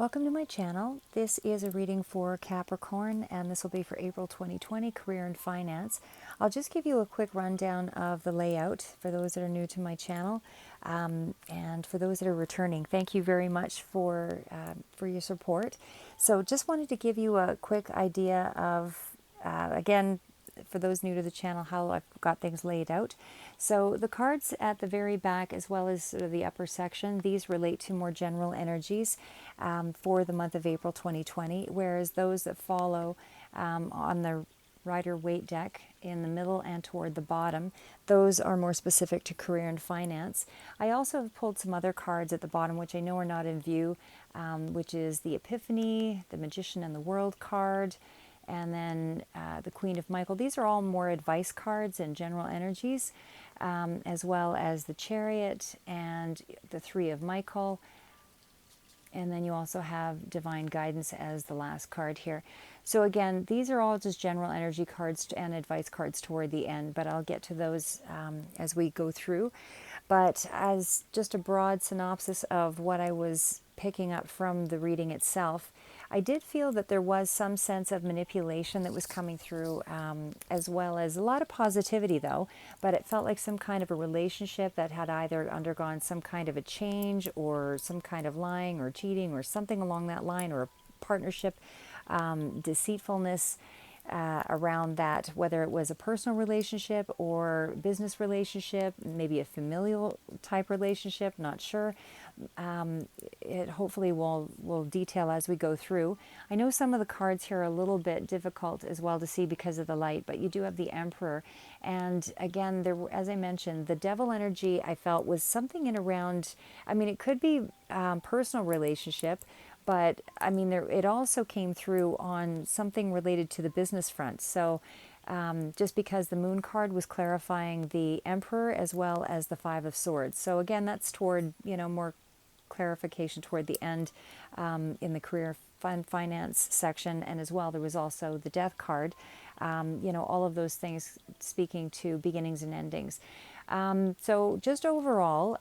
Welcome to my channel. This is a reading for Capricorn, and this will be for April 2020, career and finance. I'll just give you a quick rundown of the layout for those that are new to my channel, and for those that are returning. Thank you very much for your support. So just wanted to give you a quick idea of, again, for those new to the channel, how I've got things laid out. So the cards at the very back, as well as sort of the upper section, these relate to more general energies for the month of April 2020, whereas those that follow on the Rider-Waite deck in the middle and toward the bottom, those are more specific to career and finance. I also have pulled some other cards at the bottom, which I know are not in view, which is the Epiphany, the Magician and the World card, and then the Queen of Michael. These are all more advice cards and general energies, as well as the Chariot and the Three of Michael. And then you also have Divine Guidance as the last card here. So again, these are all just general energy cards and advice cards toward the end, but I'll get to those as we go through. But as just a broad synopsis of what I was picking up from the reading itself, I did feel that there was some sense of manipulation that was coming through, as well as a lot of positivity though, but it felt like some kind of a relationship that had either undergone some kind of a change or some kind of lying or cheating or something along that line, or a partnership, deceitfulness around that, whether it was a personal relationship or business relationship, maybe a familial type relationship, not sure. It hopefully will detail as we go through. I know some of the cards here are a little bit difficult as well to see because of the light, but you do have the Emperor. And again, there, as I mentioned, the Devil energy I felt was something in around, I mean, it could be personal relationship, but I mean, it also came through on something related to the business front. So just because the Moon card was clarifying the Emperor as well as the Five of Swords. So again, that's toward, more clarification toward the end in the career finance section. And as well, there was also the Death card. All of those things speaking to beginnings and endings. So just overall,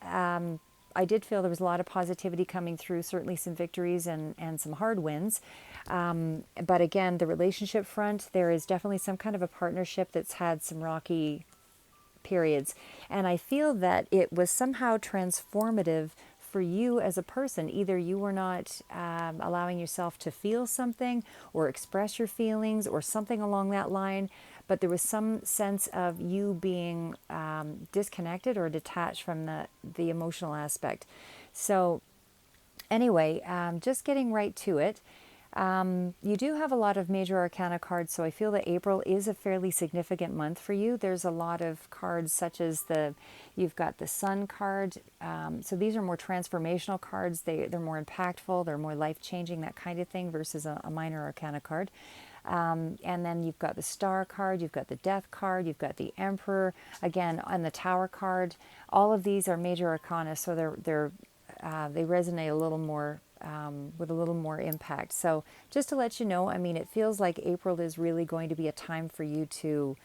I did feel there was a lot of positivity coming through, certainly some victories and some hard wins. But again, the relationship front, there is definitely some kind of a partnership that's had some rocky periods. And I feel that it was somehow transformative for you as a person. Either you were not allowing yourself to feel something or express your feelings or something along that line, but there was some sense of you being disconnected or detached from the emotional aspect. So anyway, just getting right to it. You do have a lot of major arcana cards, so I feel that April is a fairly significant month for you. There's a lot of cards such as you've got the Sun card. So these are more transformational cards. They're more impactful, they're more life-changing, that kind of thing, versus a minor arcana card. And then you've got the Star card, you've got the Death card, you've got the Emperor, again, and the Tower card. All of these are major arcana, so they resonate a little more with a little more impact. So just to let you know, I mean, it feels like April is really going to be a time for you to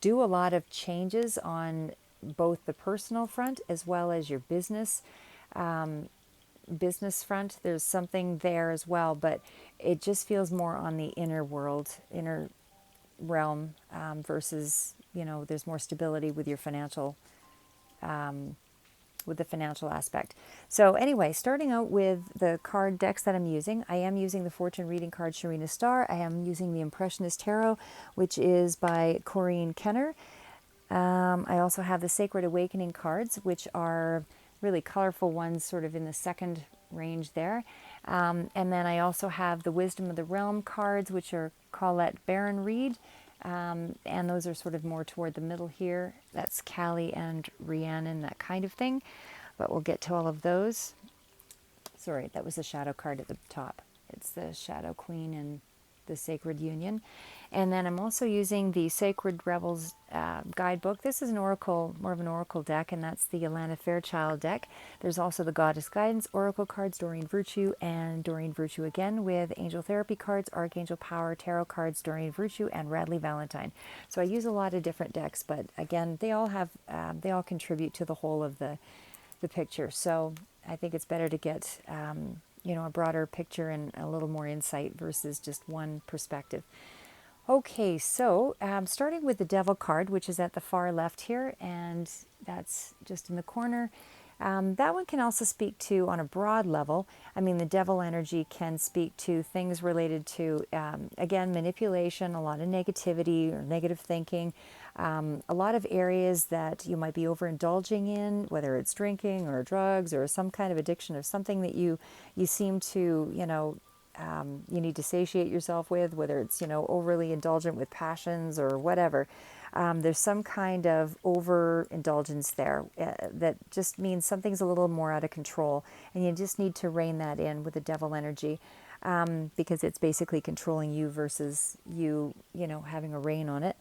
do a lot of changes on both the personal front as well as your business front. There's something there as well, but it just feels more on the inner world, inner realm, versus, there's more stability with your financial with the financial aspect. So anyway, starting out with the card decks that I'm using, I am using the Fortune Reading card Sharina Star. I am using the Impressionist Tarot, which is by Corinne Kenner. I also have the Sacred Awakening cards, which are really colorful ones, sort of in the second range there. And then I also have the Wisdom of the Realm cards, which are Colette Baron Reed. And those are sort of more toward the middle here. That's Callie and Rhiannon, that kind of thing. But we'll get to all of those. Sorry, that was the Shadow card at the top. It's the Shadow Queen and the Sacred Union. And then I'm also using the Sacred Rebels guidebook. This is an oracle, more of an oracle deck, and that's the Alana Fairchild deck. There's also the Goddess Guidance oracle cards, Doreen Virtue, and Doreen Virtue again, with Angel Therapy cards, Archangel Power, Tarot cards, Doreen Virtue, and Radley Valentine. So I use a lot of different decks, but again, they all contribute to the whole of the picture. So I think it's better to get a broader picture and a little more insight versus just one perspective. Okay, so starting with the Devil card, which is at the far left here, and that's just in the corner. That one can also speak to, on a broad level, I mean, the Devil energy can speak to things related to, again, manipulation, a lot of negativity or negative thinking, a lot of areas that you might be overindulging in, whether it's drinking or drugs or some kind of addiction or something that you seem to, you need to satiate yourself with, whether it's, overly indulgent with passions or whatever. There's some kind of overindulgence there that just means something's a little more out of control, and you just need to rein that in with the Devil energy, because it's basically controlling you versus you, having a rein on it.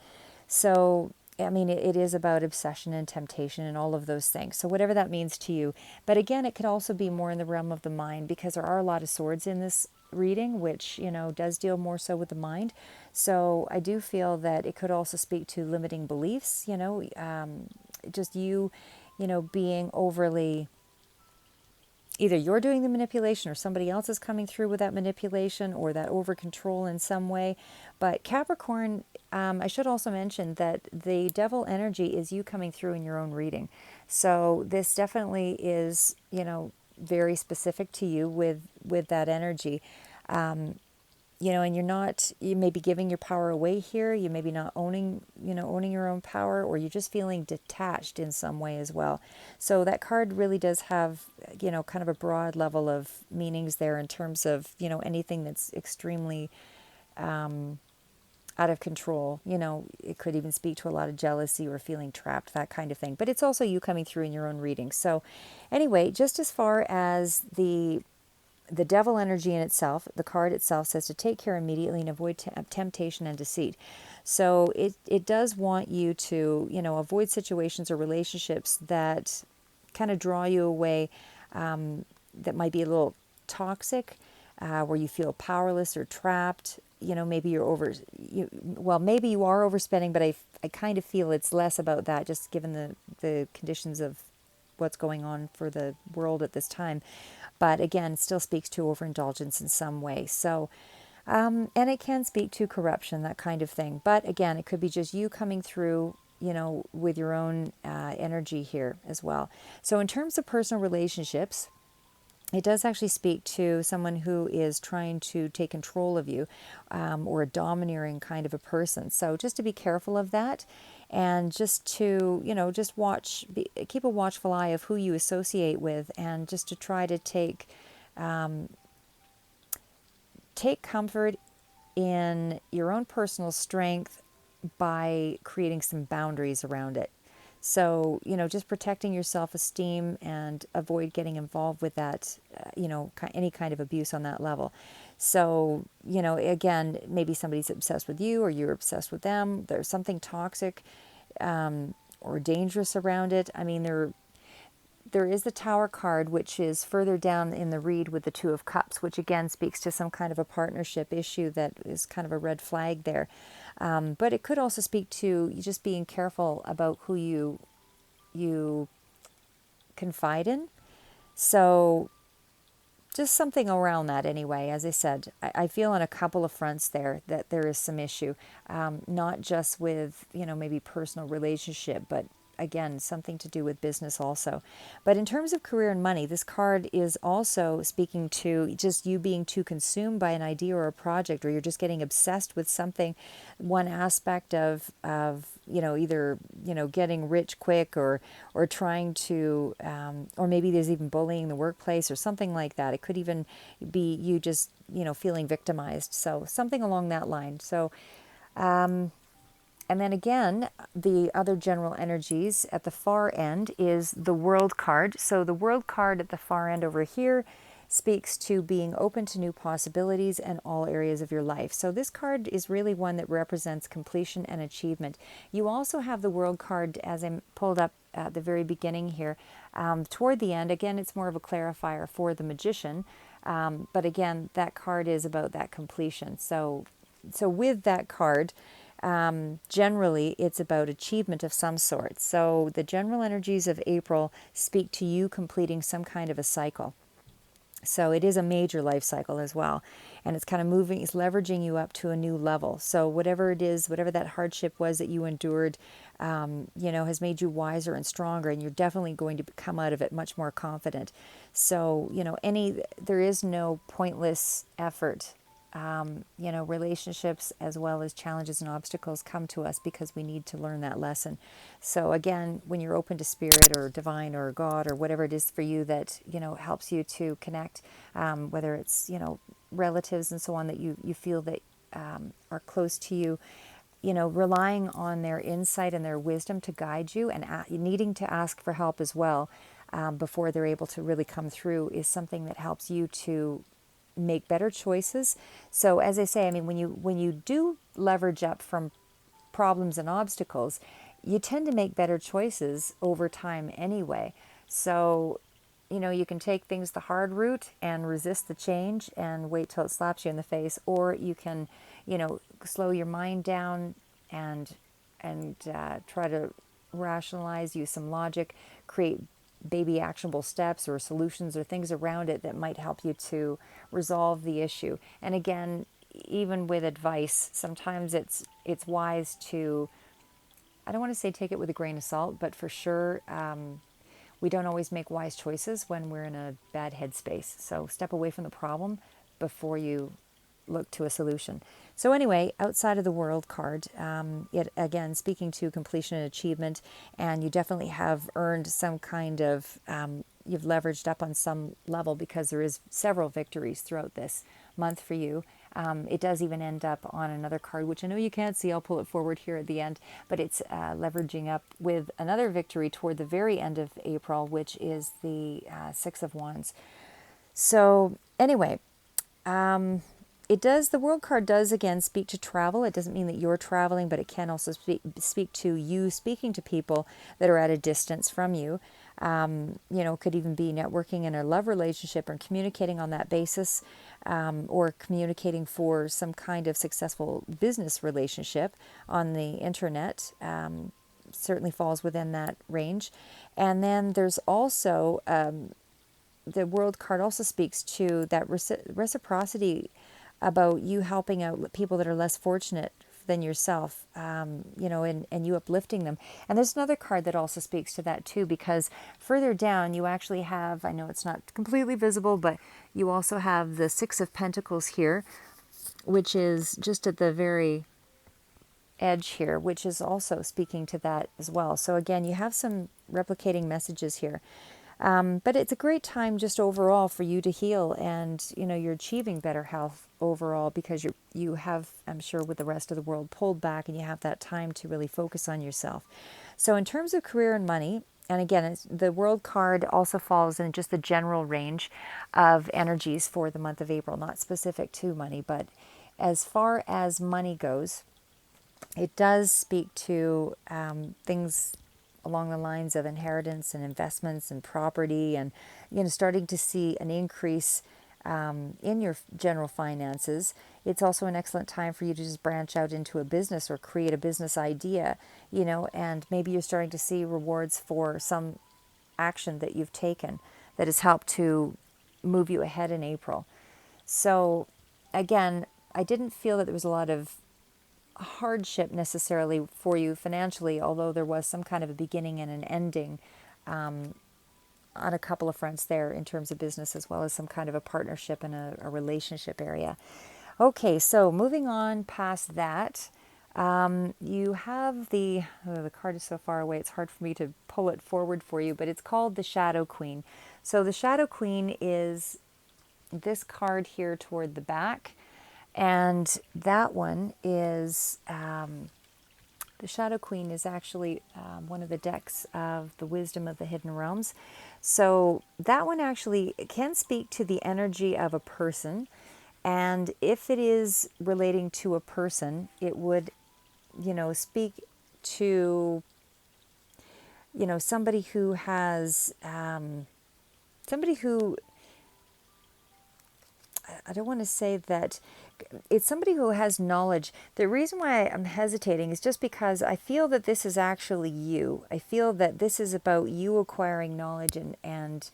So, I mean, it is about obsession and temptation and all of those things. So, whatever that means to you. But again, it could also be more in the realm of the mind, because there are a lot of swords in this reading, which, does deal more so with the mind. So, I do feel that it could also speak to limiting beliefs, just you, being overly, either you're doing the manipulation or somebody else is coming through with that manipulation or that over control in some way. But Capricorn, I should also mention that the Devil energy is you coming through in your own reading. So this definitely is, very specific to you with that energy. And you may be giving your power away here. You may be not owning your own power, or you're just feeling detached in some way as well. So that card really does have, kind of a broad level of meanings there in terms of, anything that's extremely out of control. It could even speak to a lot of jealousy or feeling trapped, that kind of thing. But it's also you coming through in your own reading. So anyway, just as far as the Devil energy in itself, the card itself says to take care immediately and avoid temptation and deceit. So it does want you to, avoid situations or relationships that kind of draw you away, that might be a little toxic, where you feel powerless or trapped. Maybe maybe you are overspending, but I kind of feel it's less about that, just given the conditions of what's going on for the world at this time. But again, still speaks to overindulgence in some way. So, and it can speak to corruption, that kind of thing. But again, it could be just you coming through, with your own energy here as well. So in terms of personal relationships, it does actually speak to someone who is trying to take control of you, or a domineering kind of a person. So just to be careful of that, and just to, just keep a watchful eye of who you associate with, and just to try to take comfort in your own personal strength by creating some boundaries around it. So, just protecting your self-esteem and avoid getting involved with that, any kind of abuse on that level. So, again, maybe somebody's obsessed with you or you're obsessed with them. There's something toxic, or dangerous around it. I mean, there is the Tower card, which is further down in the read with the Two of Cups, which again speaks to some kind of a partnership issue that is kind of a red flag there. But it could also speak to just being careful about who you confide in. So just something around that anyway. As I said, I feel on a couple of fronts there that there is some issue, not just with, maybe personal relationship, but again, something to do with business also. But in terms of career and money, this card is also speaking to just you being too consumed by an idea or a project, or you're just getting obsessed with something, one aspect of either, getting rich quick, or trying to, or maybe there's even bullying in the workplace or something like that. It could even be you just, feeling victimized. So something along that line. So, and then again, the other general energies at the far end is the World card. So the World card at the far end over here speaks to being open to new possibilities in all areas of your life. So this card is really one that represents completion and achievement. You also have the World card, as I pulled up at the very beginning here. Toward the end, again, it's more of a clarifier for the Magician. But again, that card is about that completion. So with that card, generally it's about achievement of some sort. So the general energies of April speak to you completing some kind of a cycle. So it is a major life cycle as well. And it's kind of moving, it's leveraging you up to a new level. So whatever it is, whatever that hardship was that you endured, has made you wiser and stronger. And you're definitely going to come out of it much more confident. So, there is no pointless effort. Relationships as well as challenges and obstacles come to us because we need to learn that lesson. So again, when you're open to spirit or divine or God or whatever it is for you that, helps you to connect, whether it's, relatives and so on that you feel that are close to you, relying on their insight and their wisdom to guide you and needing to ask for help as well before they're able to really come through is something that helps you to make better choices. So as I say, I mean, when you do leverage up from problems and obstacles, you tend to make better choices over time anyway. So, you can take things the hard route and resist the change and wait till it slaps you in the face, or you can, slow your mind down and try to rationalize, use some logic, create baby actionable steps or solutions or things around it that might help you to resolve the issue. And again, even with advice, sometimes it's wise to, I don't want to say take it with a grain of salt, but for sure, we don't always make wise choices when we're in a bad headspace. So step away from the problem before you look to a solution. So anyway, outside of the world card, it again speaking to completion and achievement, and you definitely have earned some kind of, you've leveraged up on some level because there is several victories throughout this month for you. It does even end up on another card, which I know you can't see. I'll pull it forward here at the end, but it's leveraging up with another victory toward the very end of April, which is the Six of Wands. So anyway, the world card does again speak to travel. It doesn't mean that you're traveling, but it can also speak to you speaking to people that are at a distance from you. Could even be networking in a love relationship and communicating on that basis, or communicating for some kind of successful business relationship on the internet. Certainly falls within that range. And then there's also, the world card also speaks to that reciprocity about you helping out people that are less fortunate than yourself, and you uplifting them. And there's another card that also speaks to that too, because further down you actually have, I know it's not completely visible, but you also have the Six of Pentacles here, which is just at the very edge here, which is also speaking to that as well. So again, you have some replicating messages here. But it's a great time just overall for you to heal, and you're achieving better health overall because you have, I'm sure, with the rest of the world pulled back, and you have that time to really focus on yourself. So in terms of career and money, and again, the world card also falls in just the general range of energies for the month of April, not specific to money, but as far as money goes, it does speak to things along the lines of inheritance and investments and property, and starting to see an increase in your general finances. It's also an excellent time for you to just branch out into a business or create a business idea, and maybe you're starting to see rewards for some action that you've taken that has helped to move you ahead in April. So again, I didn't feel that there was a lot of hardship necessarily for you financially, although there was some kind of a beginning and an ending on a couple of fronts there in terms of business, as well as some kind of a partnership in a relationship area. Okay, so moving on past that, you have the card is so far away, it's hard for me to pull it forward for you, but it's called the Shadow Queen. So the Shadow Queen is this card here toward the back. And that one is, the Shadow Queen is actually one of the decks of the Wisdom of the Hidden Realms. So that one actually can speak to the energy of a person. And if it is relating to a person, it would, speak to, somebody who has, somebody who, I don't want to say that it's somebody who has knowledge. The reason why I'm hesitating is just because I feel that this is actually you. I feel that this is about you acquiring knowledge and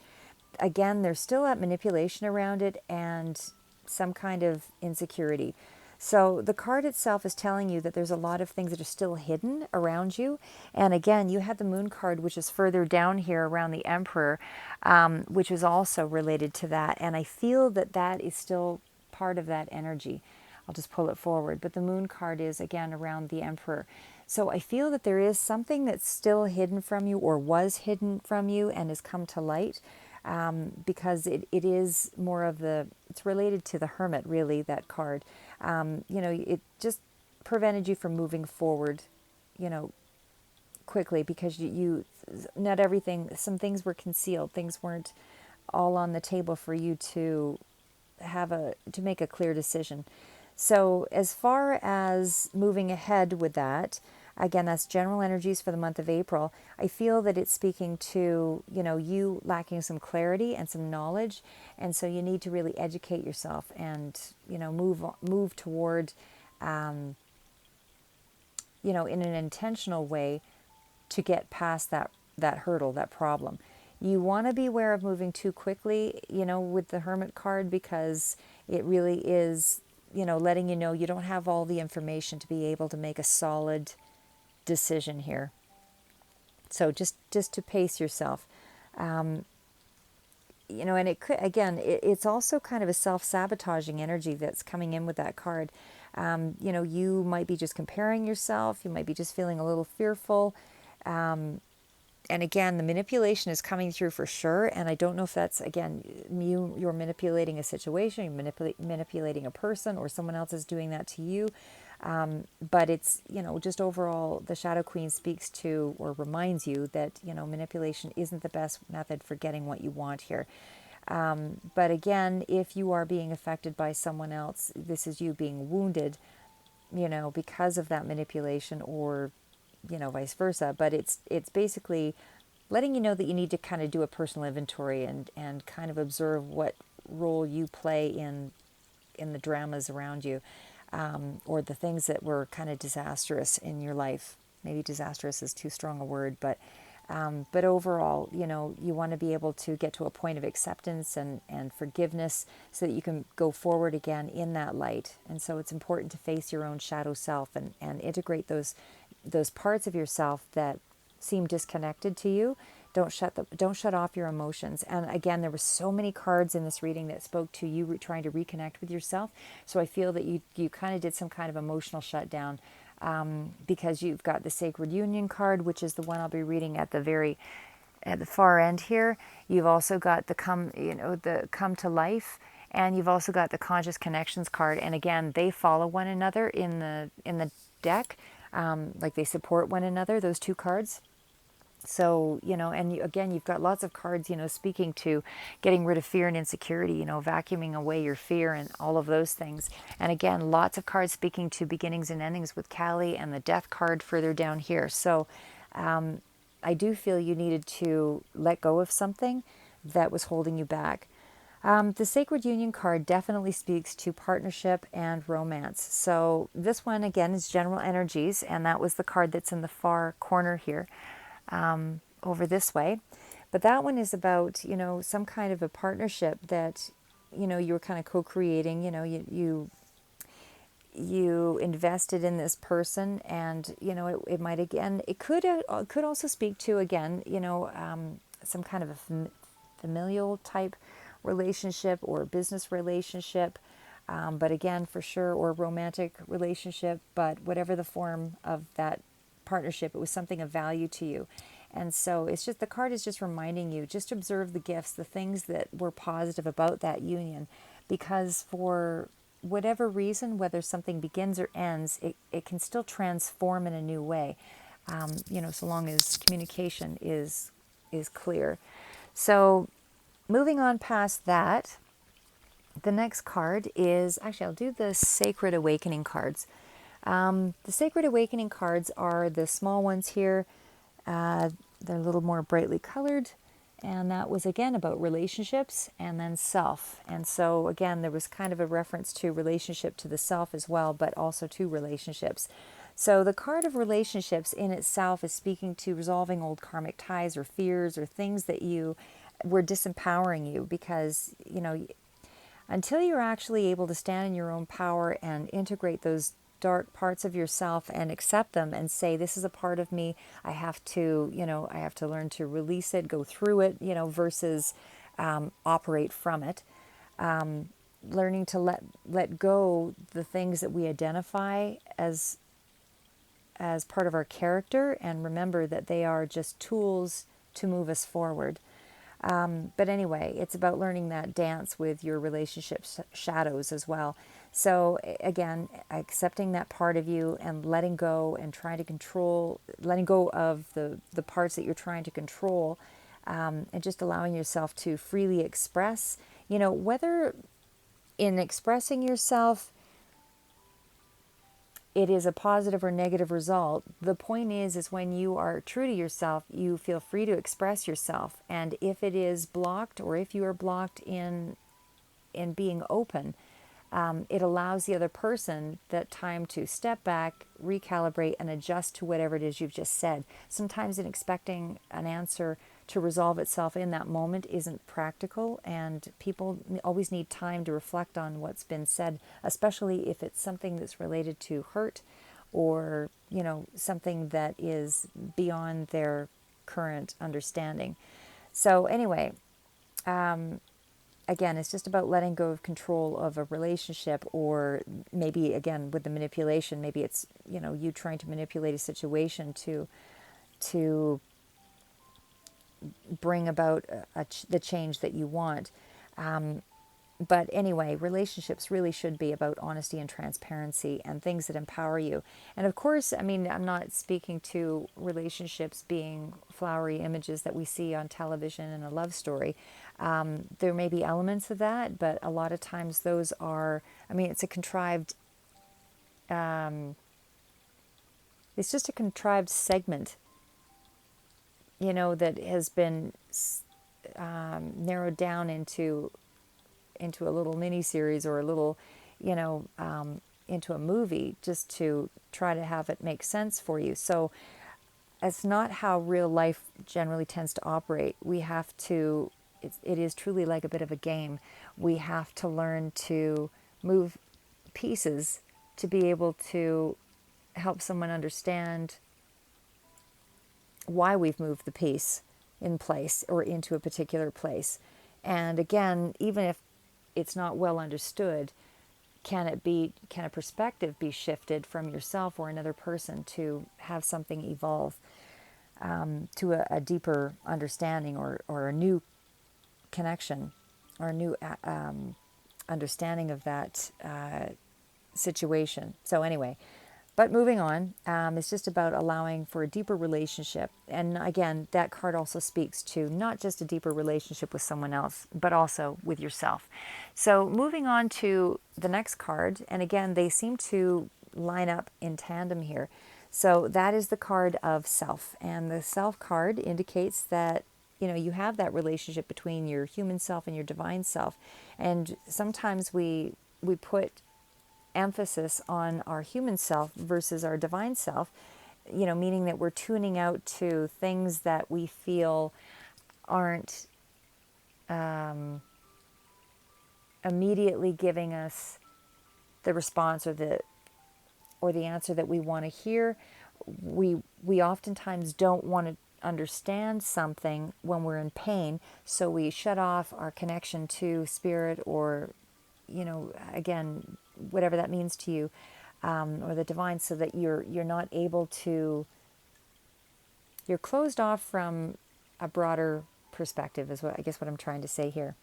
again, there's still that manipulation around it and some kind of insecurity. So the card itself is telling you that there's a lot of things that are still hidden around you. And again, you had the moon card, which is further down here around the emperor, which is also related to that. And I feel that that is still part of that energy. I'll just pull it forward. But the moon card is, again, around the emperor. So I feel that there is something that's still hidden from you or was hidden from you and has come to light. Because it is more of it's related to the hermit, really, that card. It just prevented you from moving forward, quickly because not everything, some things were concealed. Things weren't all on the table for you to make a clear decision. So as far as moving ahead with that, again, that's general energies for the month of April. I feel that it's speaking to, you lacking some clarity and some knowledge. And so you need to really educate yourself and, move toward, in an intentional way to get past that hurdle, that problem. You want to be aware of moving too quickly, with the Hermit card, because it really is, letting you know you don't have all the information to be able to make a solid decision here. So just to pace yourself. And it could, again, it's also kind of a self-sabotaging energy that's coming in with that card. You might be just comparing yourself. You might be just feeling a little fearful. And again, the manipulation is coming through for sure. And I don't know if that's, again, you're manipulating a situation, you're manipulating a person, or someone else is doing that to you. But it's, just overall, the Shadow Queen speaks to or reminds you that, manipulation isn't the best method for getting what you want here. But again, if you are being affected by someone else, this is you being wounded, because of that manipulation, or vice versa. But it's basically letting you know that you need to kind of do a personal inventory and kind of observe what role you play in the dramas around you, or the things that were kind of disastrous in your life. Maybe disastrous is too strong a word, but overall, you want to be able to get to a point of acceptance and forgiveness so that you can go forward again in that light. And so it's important to face your own shadow self and integrate those parts of yourself that seem disconnected to you. Don't shut off your emotions. And again, there were so many cards in this reading that spoke to you trying to reconnect with yourself. So I feel that you kind of did some kind of emotional shutdown, because you've got the Sacred Union card, which is the one I'll be reading at the far end here. You've also got the come to life, and you've also got the Conscious Connections card. And again, they follow one another in the deck. Like they support one another, those two cards. So, again, you've got lots of cards, speaking to getting rid of fear and insecurity, vacuuming away your fear and all of those things. And again, lots of cards speaking to beginnings and endings with Kali, and the Death card further down here. So I do feel you needed to let go of something that was holding you back. The Sacred Union card definitely speaks to partnership and romance. So this one, again, is general energies, and that was the card that's in the far corner here, over this way. But that one is about, some kind of a partnership that, you were kind of co-creating. You invested in this person, and, it might, again, it could also speak to, again, some kind of a familial type relationship or business relationship, but again, for sure, or romantic relationship. But whatever the form of that partnership, it was something of value to you. And so it's just, the card is just reminding you, just observe the gifts, the things that were positive about that union, because for whatever reason, whether something begins or ends, it can still transform in a new way, so long as communication is clear. So moving on past that, the next card is, actually, I'll do the Sacred Awakening cards. The Sacred Awakening cards are the small ones here. They're a little more brightly colored. And that was, again, about relationships and then self. And so, again, there was kind of a reference to relationship to the self as well, but also to relationships. So the card of relationships in itself is speaking to resolving old karmic ties or fears or things that you we're disempowering you, because, until you're actually able to stand in your own power and integrate those dark parts of yourself and accept them and say, this is a part of me, I have to learn to release it, go through it, versus operate from it. Learning to let go the things that we identify as part of our character, and remember that they are just tools to move us forward. But anyway, it's about learning that dance with your relationship shadows as well. So again, accepting that part of you and letting go and trying to control, letting go of the parts that you're trying to control, and just allowing yourself to freely express, whether in expressing yourself it is a positive or negative result. The point is when you are true to yourself, you feel free to express yourself. And if it is blocked, or if you are blocked in being open, it allows the other person that time to step back, recalibrate, and adjust to whatever it is you've just said. Sometimes in expecting an answer to resolve itself in that moment isn't practical, and people always need time to reflect on what's been said, especially if it's something that's related to hurt, or something that is beyond their current understanding. So anyway, again, it's just about letting go of control of a relationship, or maybe again with the manipulation, maybe it's you trying to manipulate a situation to bring about the change that you want. But anyway, relationships really should be about honesty and transparency and things that empower you. And of course, I mean, I'm not speaking to relationships being flowery images that we see on television in a love story. There may be elements of that, but a lot of times those are, I mean, it's just a contrived segment, that has been narrowed down into a little mini series, or a little, into a movie, just to try to have it make sense for you. So it's not how real life generally tends to operate. We have to, it is truly like a bit of a game. We have to learn to move pieces to be able to help someone understand why we've moved the piece in place or into a particular place. And again, even if it's not well understood, can a perspective be shifted from yourself or another person to have something evolve to a deeper understanding, or a new connection, or a new understanding of that situation. So anyway, but moving on, it's just about allowing for a deeper relationship. And again, that card also speaks to not just a deeper relationship with someone else, but also with yourself. So moving on to the next card, and again, they seem to line up in tandem here. So that is the card of self. And the self card indicates that you have that relationship between your human self and your divine self. And sometimes we put emphasis on our human self versus our divine self, meaning that we're tuning out to things that we feel aren't immediately giving us the response or the answer that we want to hear. We oftentimes don't want to understand something when we're in pain, so we shut off our connection to spirit, or again, whatever that means to you, or the divine, so that you're not able to, you're closed off from a broader perspective, is what I'm trying to say here.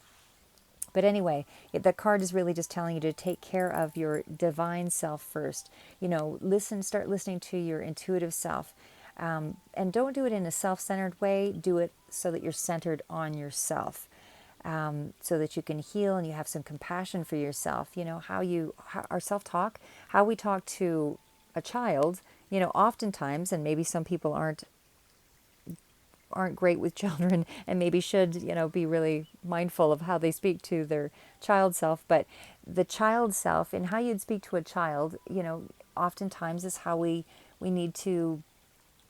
But anyway, the card is really just telling you to take care of your divine self first. Start listening to your intuitive self. And don't do it in a self-centered way. Do it so that you're centered on yourself. So that you can heal and you have some compassion for yourself. Our self-talk, how we talk to a child, oftentimes, and maybe some people aren't great with children, and maybe should, be really mindful of how they speak to their child self. But the child self, and how you'd speak to a child, oftentimes is how we need to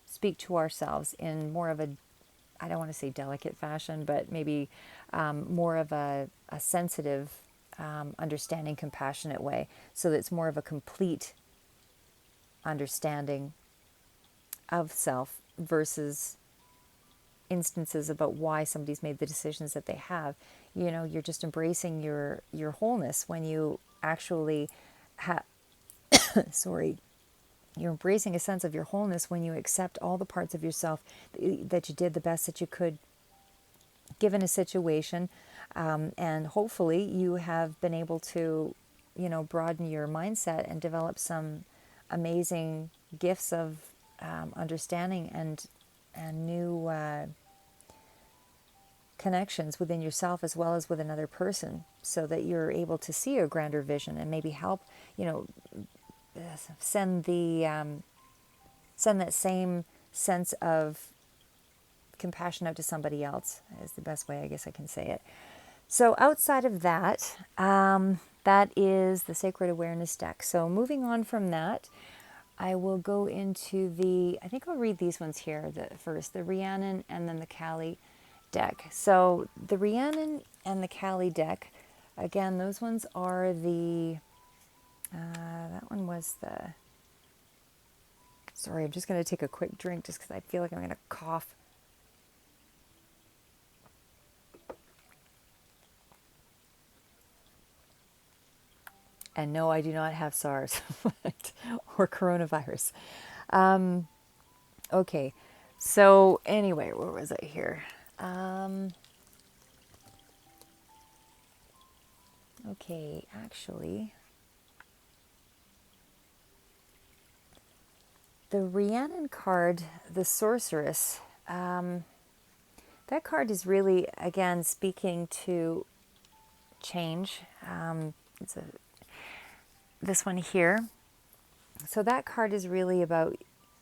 speak to ourselves in more of a I don't want to say delicate fashion, but maybe more of a sensitive, understanding, compassionate way, so that it's more of a complete understanding of self versus instances about why somebody's made the decisions that they have. You know, you're just embracing your wholeness when you actually have, sorry, you're embracing a sense of your wholeness when you accept all the parts of yourself that you did the best that you could given a situation, and hopefully you have been able to, you know, broaden your mindset and develop some amazing gifts of understanding and new connections within yourself as well as with another person, so that you're able to see a grander vision and maybe help, you know, send the send that same sense of compassion out to somebody else, is the best way I guess I can say it. So outside of that, that is the Sacred Awareness deck. So moving on from that, I will go into I think I'll read these ones here first, the Rhiannon and then the Kali deck. So the Rhiannon and the Kali deck, again, those ones are that one was sorry, I'm just going to take a quick drink just because I feel like I'm going to cough. And no, I do not have SARS or coronavirus. Okay, so anyway, where was I here? Okay, actually, the Rhiannon card, the Sorceress, that card is really, again, speaking to change. This one here. So that card is really about,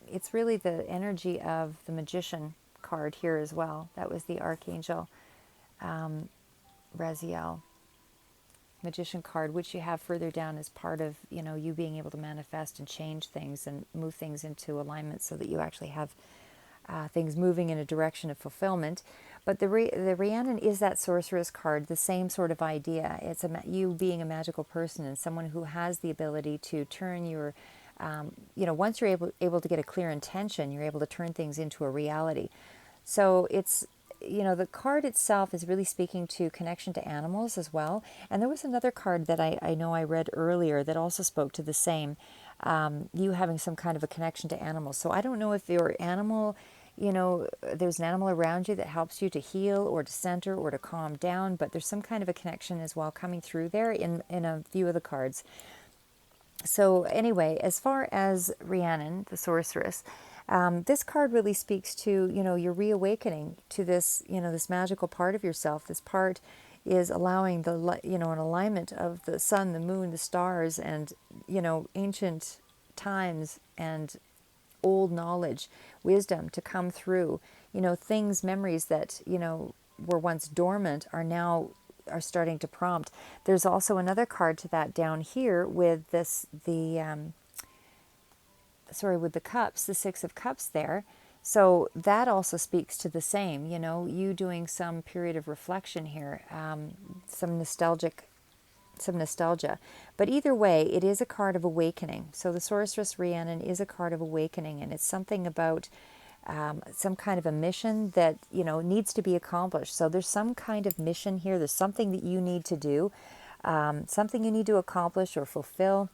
it's really the energy of the Magician card here as well. That was the Archangel Raziel Magician card, which you have further down as part of, you know, you being able to manifest and change things and move things into alignment so that you actually have things moving in a direction of fulfillment. But the Rhiannon is that Sorceress card, the same sort of idea. It's you being a magical person and someone who has the ability to turn your, you know, once you're able to get a clear intention, you're able to turn things into a reality. So it's, you know, the card itself is really speaking to connection to animals as well. And there was another card that I know I read earlier that also spoke to the same, you having some kind of a connection to animals. So I don't know if your animal, you know, there's an animal around you that helps you to heal or to center or to calm down, but there's some kind of a connection as well coming through there in a few of the cards. So anyway, as far as Rhiannon, the Sorceress, this card really speaks to, you know, your reawakening to this, you know, this magical part of yourself. This part is allowing you know, an alignment of the sun, the moon, the stars, and, you know, ancient times and old knowledge, wisdom to come through. You know, things, memories that, you know, were once dormant are starting to prompt. There's also another card to that down here with with the cups, the Six of Cups there. So that also speaks to the same, you know, you doing some period of reflection here, some nostalgia. But either way, it is a card of awakening. So the Sorceress Rhiannon is a card of awakening, and it's something about some kind of a mission that, you know, needs to be accomplished. So there's some kind of mission here. There's something that you need to do, something you need to accomplish or fulfill.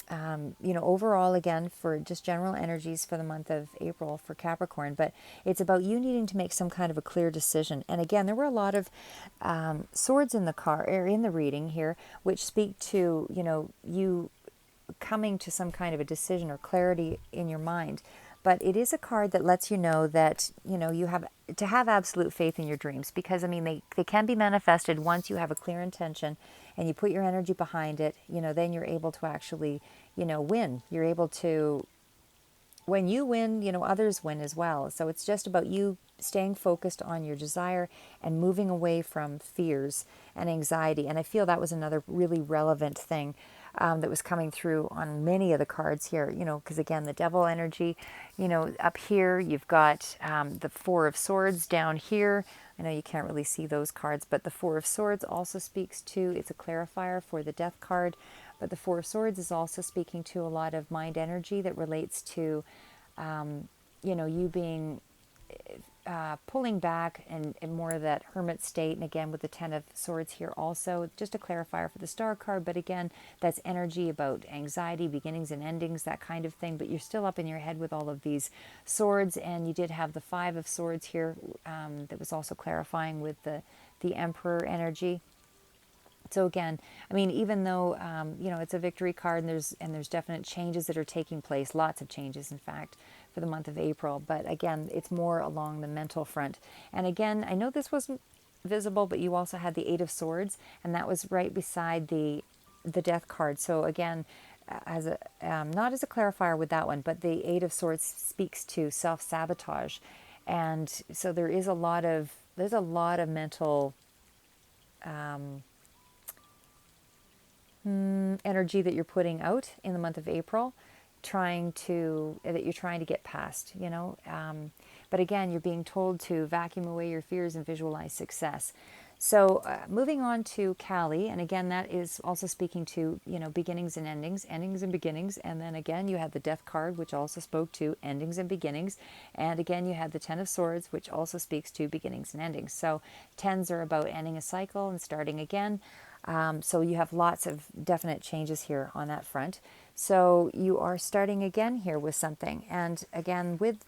You know, overall, again, for just general energies for the month of April for Capricorn, but it's about you needing to make some kind of a clear decision. And again, there were a lot of swords in the or in the reading here, which speak to, you know, you coming to some kind of a decision or clarity in your mind. But it is a card that lets you know that, you know, you have to have absolute faith in your dreams, because, I mean, they can be manifested once you have a clear intention and you put your energy behind it. You know, then you're able to actually, you know, win. You're able to, when you win, you know, others win as well. So it's just about you staying focused on your desire and moving away from fears and anxiety. And I feel that was another really relevant thing that was coming through on many of the cards here, because again, the devil energy, up here, you've got the Four of Swords down here. I know you can't really see those cards, but the Four of Swords also speaks to, it's a clarifier for the Death card, but the Four of Swords is also speaking to a lot of mind energy that relates to, you being pulling back and more of that hermit state. And again, with the Ten of Swords here also, just a clarifier for the Star card. But again, that's energy about anxiety, beginnings and endings, that kind of thing. But you're still up in your head with all of these swords. And you did have the Five of Swords here that was also clarifying with the Emperor energy. So again, I mean, even though, it's a victory card and there's definite changes that are taking place, lots of changes, in fact, for the month of April. But again, it's more along the mental front. And again, I know this wasn't visible, but you also had the Eight of Swords, and that was right beside the Death card. So again, as a not as a clarifier with that one, but the Eight of Swords speaks to self-sabotage. And so there's a lot of mental energy that you're putting out in the month of April, that you're trying to get past, but again, you're being told to vacuum away your fears and visualize success. So moving on to Kali, and again, that is also speaking to, beginnings and endings and beginnings. And then again, you had the Death card, which also spoke to endings and beginnings. And again, you had the Ten of Swords, which also speaks to beginnings and endings. So tens are about ending a cycle and starting again. So you have lots of definite changes here on that front. So you are starting again here with something. And again, with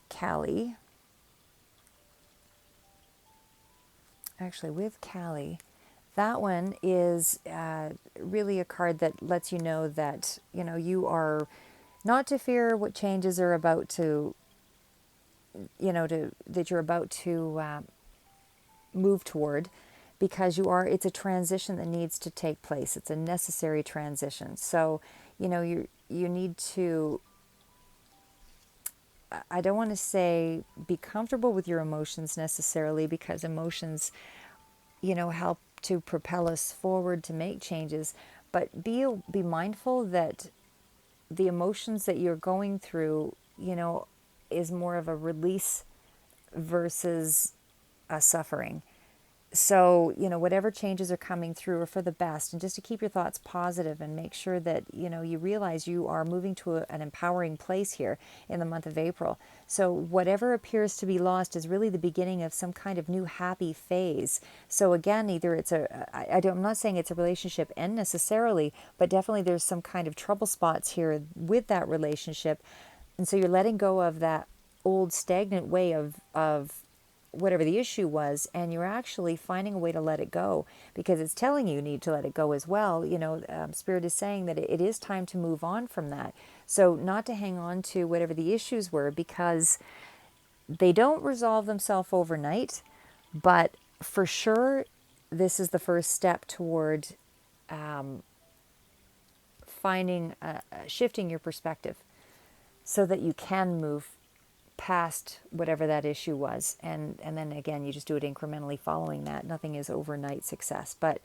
Kali, that one is really a card that lets you know that, you are not to fear what changes are about to, that you're about to move toward, because it's a transition that needs to take place. It's a necessary transition. So, you need to, I don't want to say be comfortable with your emotions necessarily, because emotions, help to propel us forward to make changes, but be mindful that the emotions that you're going through, is more of a release versus a suffering. So, whatever changes are coming through are for the best, and just to keep your thoughts positive and make sure that, you realize you are moving to an empowering place here in the month of April. So whatever appears to be lost is really the beginning of some kind of new happy phase. So again, either I'm not saying it's a relationship end necessarily, but definitely there's some kind of trouble spots here with that relationship. And so you're letting go of that old stagnant way of whatever the issue was, and you're actually finding a way to let it go, because it's telling you need to let it go as well. Spirit is saying that it is time to move on from that. So not to hang on to whatever the issues were, because they don't resolve themselves overnight, but for sure, this is the first step toward shifting your perspective so that you can move past whatever that issue was, and then again, you just do it incrementally following that. Nothing is overnight success. But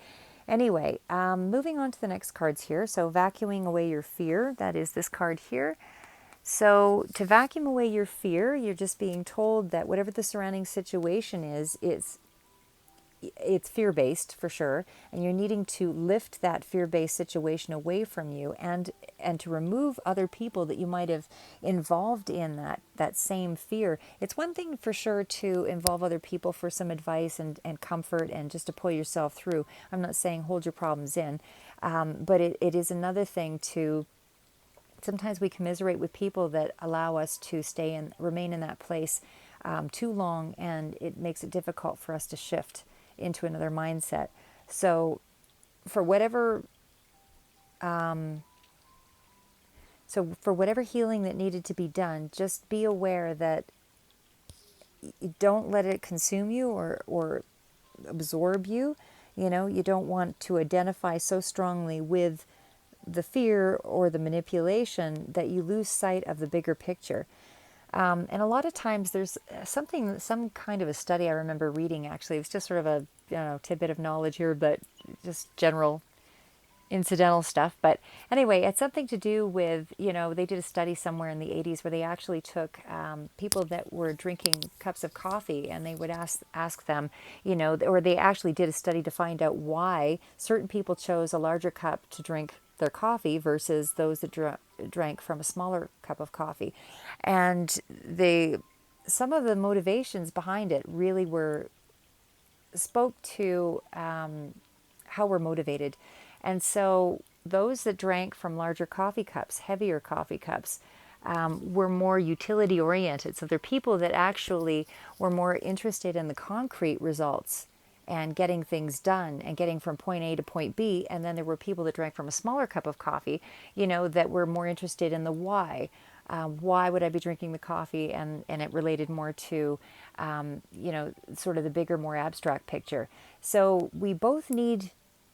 anyway, moving on to the next cards here. So vacuuming away your fear, that is this card here. So to vacuum away your fear, you're just being told that whatever the surrounding situation is, it's fear-based for sure, and you're needing to lift that fear-based situation away from you, and to remove other people that you might have involved in that same fear. It's one thing for sure to involve other people for some advice and comfort and just to pull yourself through. I'm not saying hold your problems in, but it is another thing to, sometimes we commiserate with people that allow us to remain in that place too long, and it makes it difficult for us to shift into another mindset. So for whatever healing that needed to be done, just be aware that you don't let it consume you or absorb you. You don't want to identify so strongly with the fear or the manipulation that you lose sight of the bigger picture. And a lot of times there's some kind of a study I remember reading actually. It's just sort of a tidbit of knowledge here, but just general incidental stuff. But anyway, it's something to do with, they did a study somewhere in the 80s where they actually took people that were drinking cups of coffee, and they would ask them, or they actually did a study to find out why certain people chose a larger cup to drink their coffee versus those that drank from a smaller cup of coffee. And some of the motivations behind it really spoke to how we're motivated. And so those that drank from larger coffee cups, heavier coffee cups, were more utility oriented. So they're people that actually were more interested in the concrete results and getting things done and getting from point A to point B. And then there were people that drank from a smaller cup of coffee, that were more interested in the why. Why would I be drinking the coffee? And it related more to, sort of the bigger, more abstract picture. So we both need,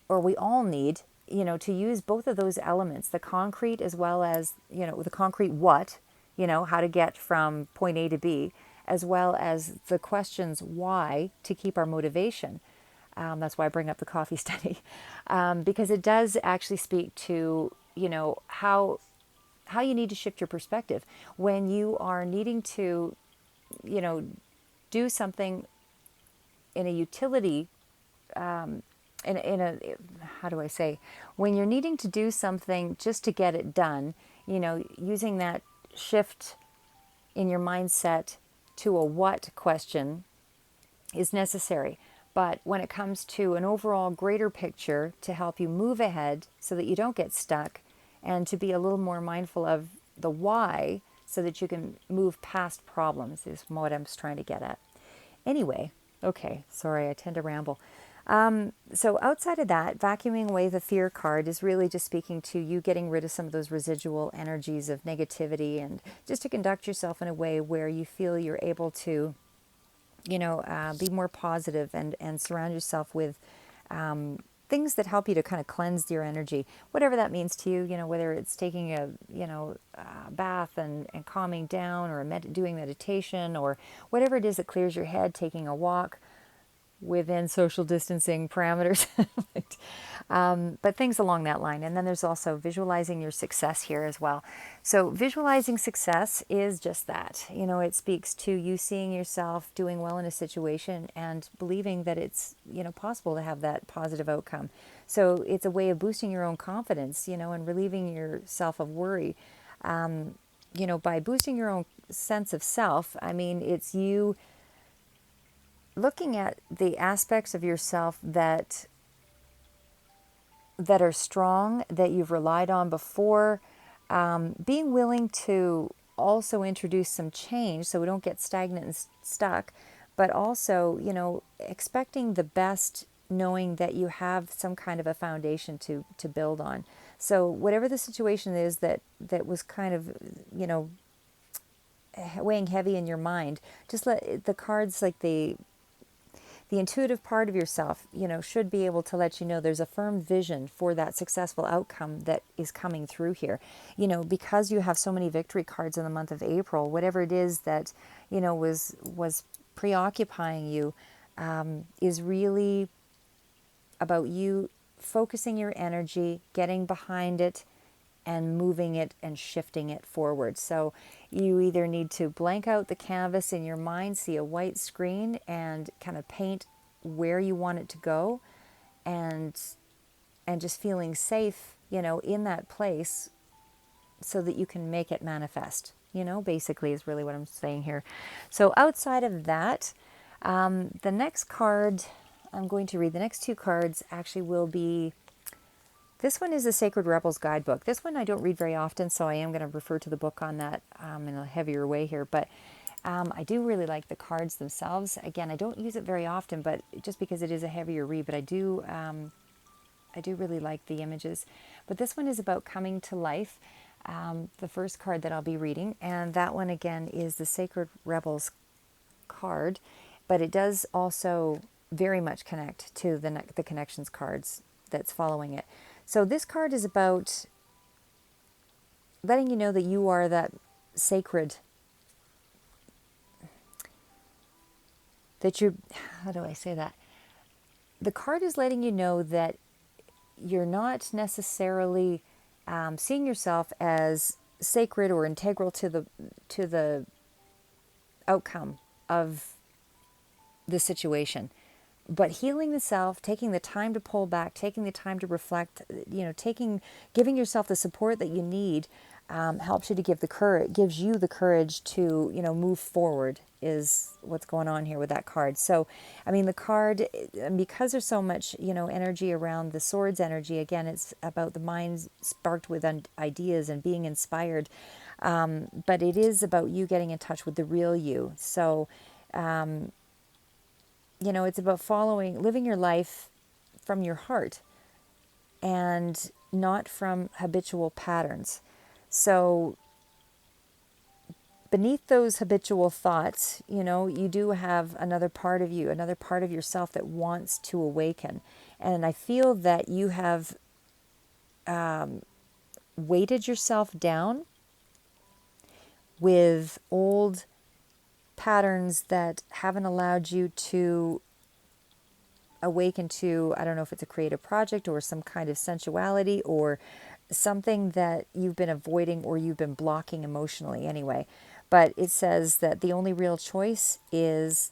or we all need, to use both of those elements, the concrete as well as, the concrete what, how to get from point A to B, as well as the questions why to keep our motivation. That's why I bring up the coffee study, because it does actually speak to, how you need to shift your perspective when you are needing to, do something in a utility, in a, how do I say, when you're needing to do something just to get it done, using that shift in your mindset to a what question is necessary. But when it comes to an overall greater picture to help you move ahead so that you don't get stuck, and to be a little more mindful of the why so that you can move past problems is what I'm trying to get at. Anyway, okay, sorry, I tend to ramble. So outside of that, vacuuming away the fear card is really just speaking to you getting rid of some of those residual energies of negativity, and just to conduct yourself in a way where you feel you're able to, be more positive, and surround yourself with things that help you to kind of cleanse your energy, whatever that means to you, whether it's taking a, bath and calming down, or doing meditation, or whatever it is that clears your head, taking a walk within social distancing parameters. But things along that line. And then there's also visualizing your success here as well. So visualizing success is just that. It speaks to you seeing yourself doing well in a situation and believing that it's, possible to have that positive outcome. So it's a way of boosting your own confidence, and relieving yourself of worry. By boosting your own sense of self, it's you looking at the aspects of yourself that are strong, that you've relied on before, being willing to also introduce some change so we don't get stagnant and stuck, but also, expecting the best, knowing that you have some kind of a foundation to build on. So whatever the situation is that was kind of, weighing heavy in your mind, just let the cards, like the intuitive part of yourself, should be able to let you know there's a firm vision for that successful outcome that is coming through here. Because you have so many victory cards in the month of April, whatever it is that, was preoccupying you, is really about you focusing your energy, getting behind it, and moving it and shifting it forward. So you either need to blank out the canvas in your mind, see a white screen, and kind of paint where you want it to go, and just feeling safe, in that place, so that you can make it manifest, basically is really what I'm saying here. So outside of that, the next card I'm going to read, the next two cards actually will be, this one is the Sacred Rebels Guidebook. This one I don't read very often, so I am going to refer to the book on that in a heavier way here. But I do really like the cards themselves. Again, I don't use it very often, but just because it is a heavier read. But I do really like the images. But this one is about coming to life. The first card that I'll be reading, and that one again is the Sacred Rebels card, but it does also very much connect to the connections cards that's following it. So this card is about letting you know that you are that sacred that you're, how do I say that? The card is letting you know that you're not necessarily seeing yourself as sacred or integral to the outcome of the situation, but healing the self, taking the time to pull back, taking the time to reflect, giving yourself the support that you need, helps you to gives you the courage to, move forward, is what's going on here with that card. So, I mean, the card, because there's so much, energy around the swords energy, again, it's about the mind sparked with ideas and being inspired. But it is about you getting in touch with the real you. So, it's about living your life from your heart and not from habitual patterns. So, beneath those habitual thoughts, you do have another part of you, another part of yourself that wants to awaken. And I feel that you have weighted yourself down with old patterns that haven't allowed you to awaken to, I don't know if it's a creative project or some kind of sensuality or something that you've been avoiding or you've been blocking emotionally anyway. But it says that the only real choice is,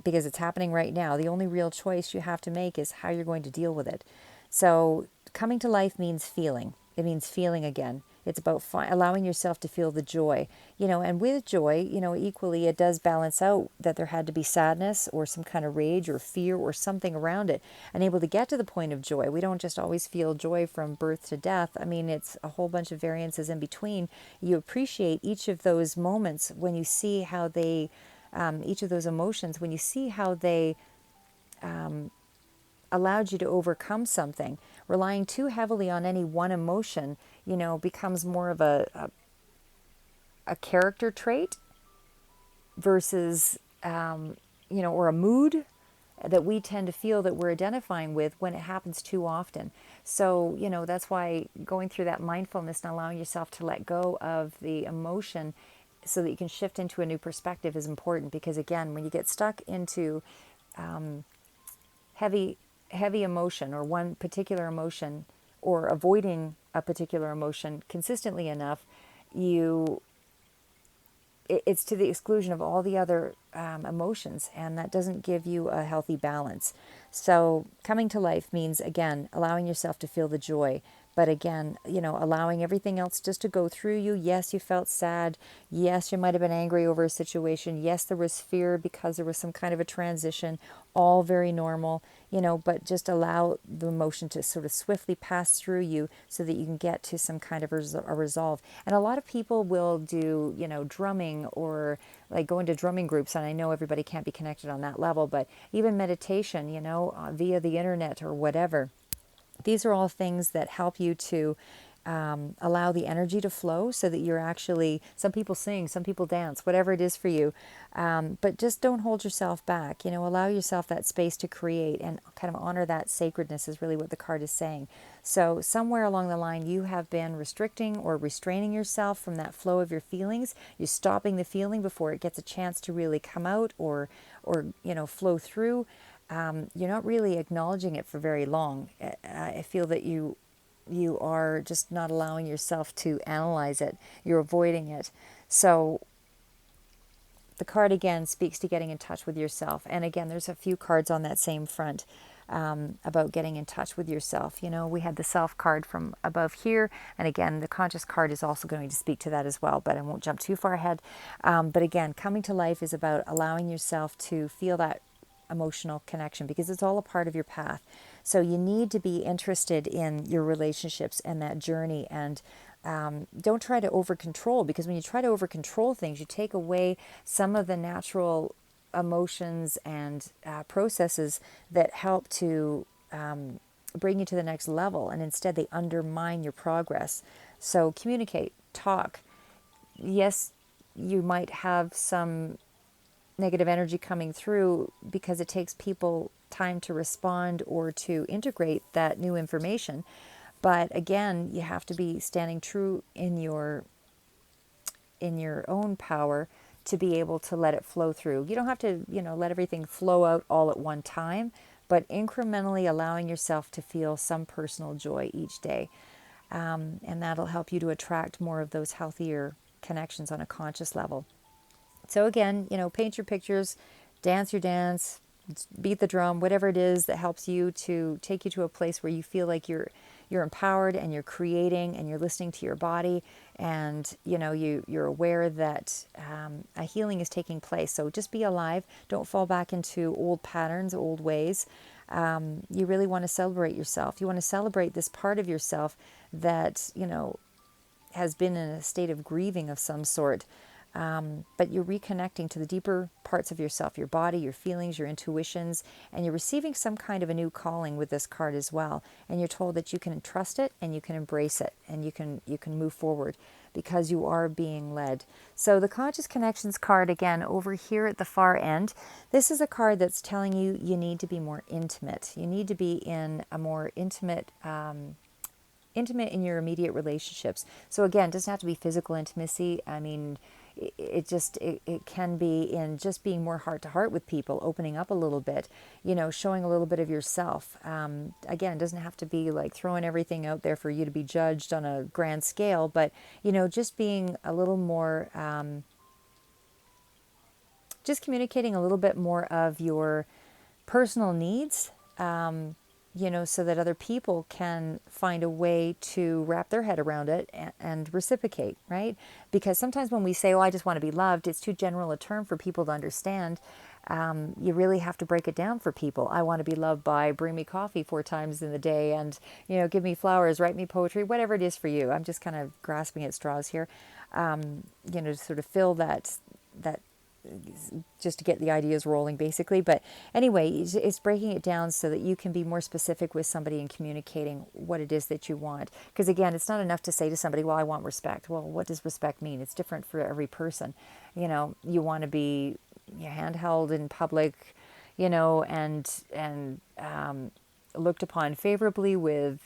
because it's happening right now, the only real choice you have to make is how you're going to deal with it. So coming to life means feeling. It means feeling again. It's about allowing yourself to feel the joy, and with joy, equally it does balance out that there had to be sadness or some kind of rage or fear or something around it, and able to get to the point of joy. We don't just always feel joy from birth to death. I mean, it's a whole bunch of variances in between. You appreciate each of those moments when you see how they, each of those emotions, when you see how they allowed you to overcome something. Relying too heavily on any one emotion, becomes more of a character trait versus, or a mood that we tend to feel that we're identifying with when it happens too often. So, that's why going through that mindfulness and allowing yourself to let go of the emotion so that you can shift into a new perspective is important. Because again, when you get stuck into heavy emotion or one particular emotion, or avoiding a particular emotion consistently enough, it's to the exclusion of all the other emotions, and that doesn't give you a healthy balance. So coming to life means, again, allowing yourself to feel the joy, but again, allowing everything else just to go through you. Yes, you felt sad. Yes, you might have been angry over a situation. Yes, there was fear because there was some kind of a transition. All very normal, but just allow the emotion to sort of swiftly pass through you so that you can get to some kind of a resolve. And a lot of people will do, drumming, or like go into drumming groups. And I know everybody can't be connected on that level, but even meditation, via the internet or whatever. These are all things that help you to allow the energy to flow so that you're actually, some people sing, some people dance, whatever it is for you. But just don't hold yourself back. Allow yourself that space to create and kind of honor that sacredness is really what the card is saying. So somewhere along the line, you have been restricting or restraining yourself from that flow of your feelings. You're stopping the feeling before it gets a chance to really come out or flow through. You're not really acknowledging it for very long. I feel that you are just not allowing yourself to analyze it. You're avoiding it. So the card again speaks to getting in touch with yourself. And again, there's a few cards on that same front about getting in touch with yourself. We had the self card from above here. And again, the conscious card is also going to speak to that as well, but I won't jump too far ahead. But again, coming to life is about allowing yourself to feel that emotional connection, because it's all a part of your path. So you need to be interested in your relationships and that journey, and don't try to over control, because when you try to over control things, you take away some of the natural emotions and processes that help to bring you to the next level, and instead they undermine your progress. So communicate, talk. Yes, you might have some negative energy coming through because it takes people time to respond or to integrate that new information. But again, you have to be standing true in your own power to be able to let it flow through. You don't have to, let everything flow out all at one time, but incrementally allowing yourself to feel some personal joy each day. And that'll help you to attract more of those healthier connections on a conscious level. So again, paint your pictures, dance your dance, beat the drum, whatever it is that helps you to take you to a place where you feel like you're empowered and you're creating and you're listening to your body, and you're aware that a healing is taking place. So just be alive. Don't fall back into old patterns, old ways. You really want to celebrate yourself. You want to celebrate this part of yourself that has been in a state of grieving of some sort. But you're reconnecting to the deeper parts of yourself, your body, your feelings, your intuitions, and you're receiving some kind of a new calling with this card as well. And you're told that you can trust it and you can embrace it and you can move forward because you are being led. So the Conscious Connections card, again, over here at the far end, this is a card that's telling you you need to be more intimate. You need to be in a more intimate in your immediate relationships. So again, it doesn't have to be physical intimacy. I mean, it can be in just being more heart to heart with people, opening up a little bit, showing a little bit of yourself. Again, it doesn't have to be like throwing everything out there for you to be judged on a grand scale, but just being a little more, just communicating a little bit more of your personal needs, so that other people can find a way to wrap their head around it and reciprocate, right? Because sometimes when we say, oh, I just want to be loved, it's too general a term for people to understand. You really have to break it down for people. I want to be loved by bring me coffee 4 times in the day and, give me flowers, write me poetry, whatever it is for you. I'm just kind of grasping at straws here, to sort of fill that just to get the ideas rolling, basically. But anyway, it's breaking it down so that you can be more specific with somebody and communicating what it is that you want. Because again, it's not enough to say to somebody, well, I want respect. Well, what does respect mean? It's different for every person. You want to be handheld in public, and looked upon favorably with,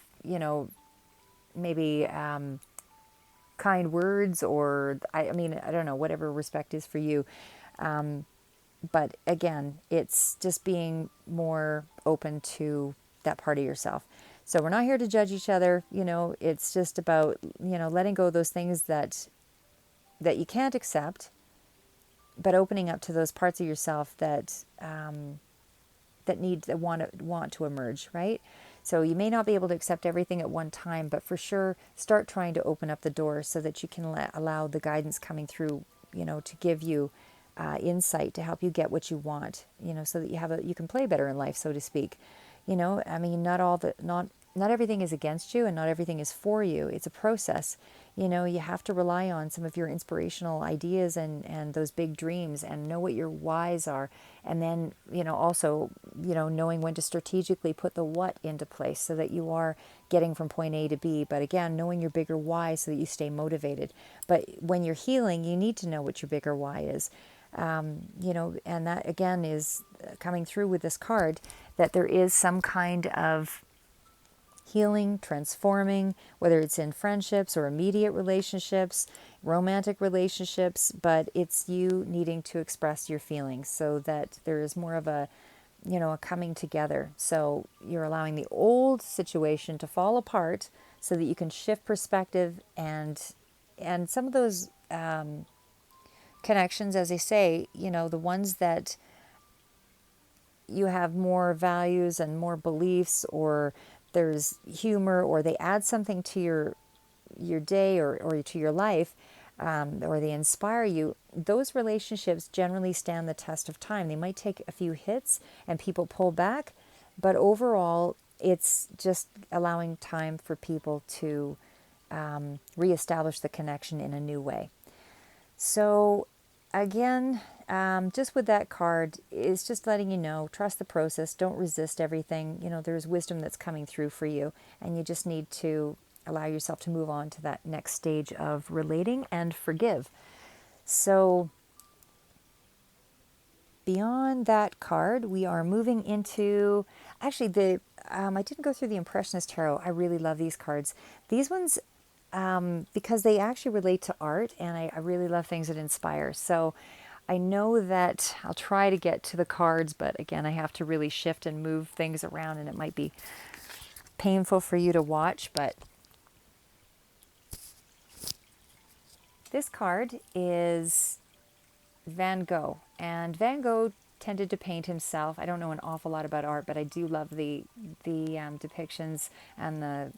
maybe kind words, or I mean, I don't know, whatever respect is for you. But again, it's just being more open to that part of yourself. So we're not here to judge each other. It's just about, letting go of those things that you can't accept, but opening up to those parts of yourself that want to emerge, right? So you may not be able to accept everything at one time, but for sure, start trying to open up the door so that you can allow the guidance coming through, to give you insight to help you get what you want, so that you can play better in life, so to speak. I mean, not everything is against you and not everything is for you. It's a process. You have to rely on some of your inspirational ideas and those big dreams and know what your whys are. And then, also, knowing when to strategically put the what into place so that you are getting from point A to B. But again, knowing your bigger why so that you stay motivated. But when you're healing, you need to know what your bigger why is. And that again is coming through with this card, that there is some kind of healing, transforming, whether it's in friendships or immediate relationships, romantic relationships, but it's you needing to express your feelings so that there is more of a coming together. So you're allowing the old situation to fall apart so that you can shift perspective, and some of those connections, as I say, the ones that you have more values and more beliefs, or there's humor, or they add something to your day or to your life, or they inspire you, those relationships generally stand the test of time. They might take a few hits and people pull back, but overall, it's just allowing time for people to reestablish the connection in a new way. So again, just with that card, it's just letting you know, trust the process, don't resist everything. There's wisdom that's coming through for you, and you just need to allow yourself to move on to that next stage of relating and forgive. So beyond that card, we are moving into, actually, I didn't go through the Impressionist Tarot. I really love these cards. These ones, because they actually relate to art, and I really love things that inspire. So I know that I'll try to get to the cards, but again, I have to really shift and move things around, and it might be painful for you to watch, but this card is Van Gogh. And Van Gogh tended to paint himself. I don't know an awful lot about art, but I do love the depictions and the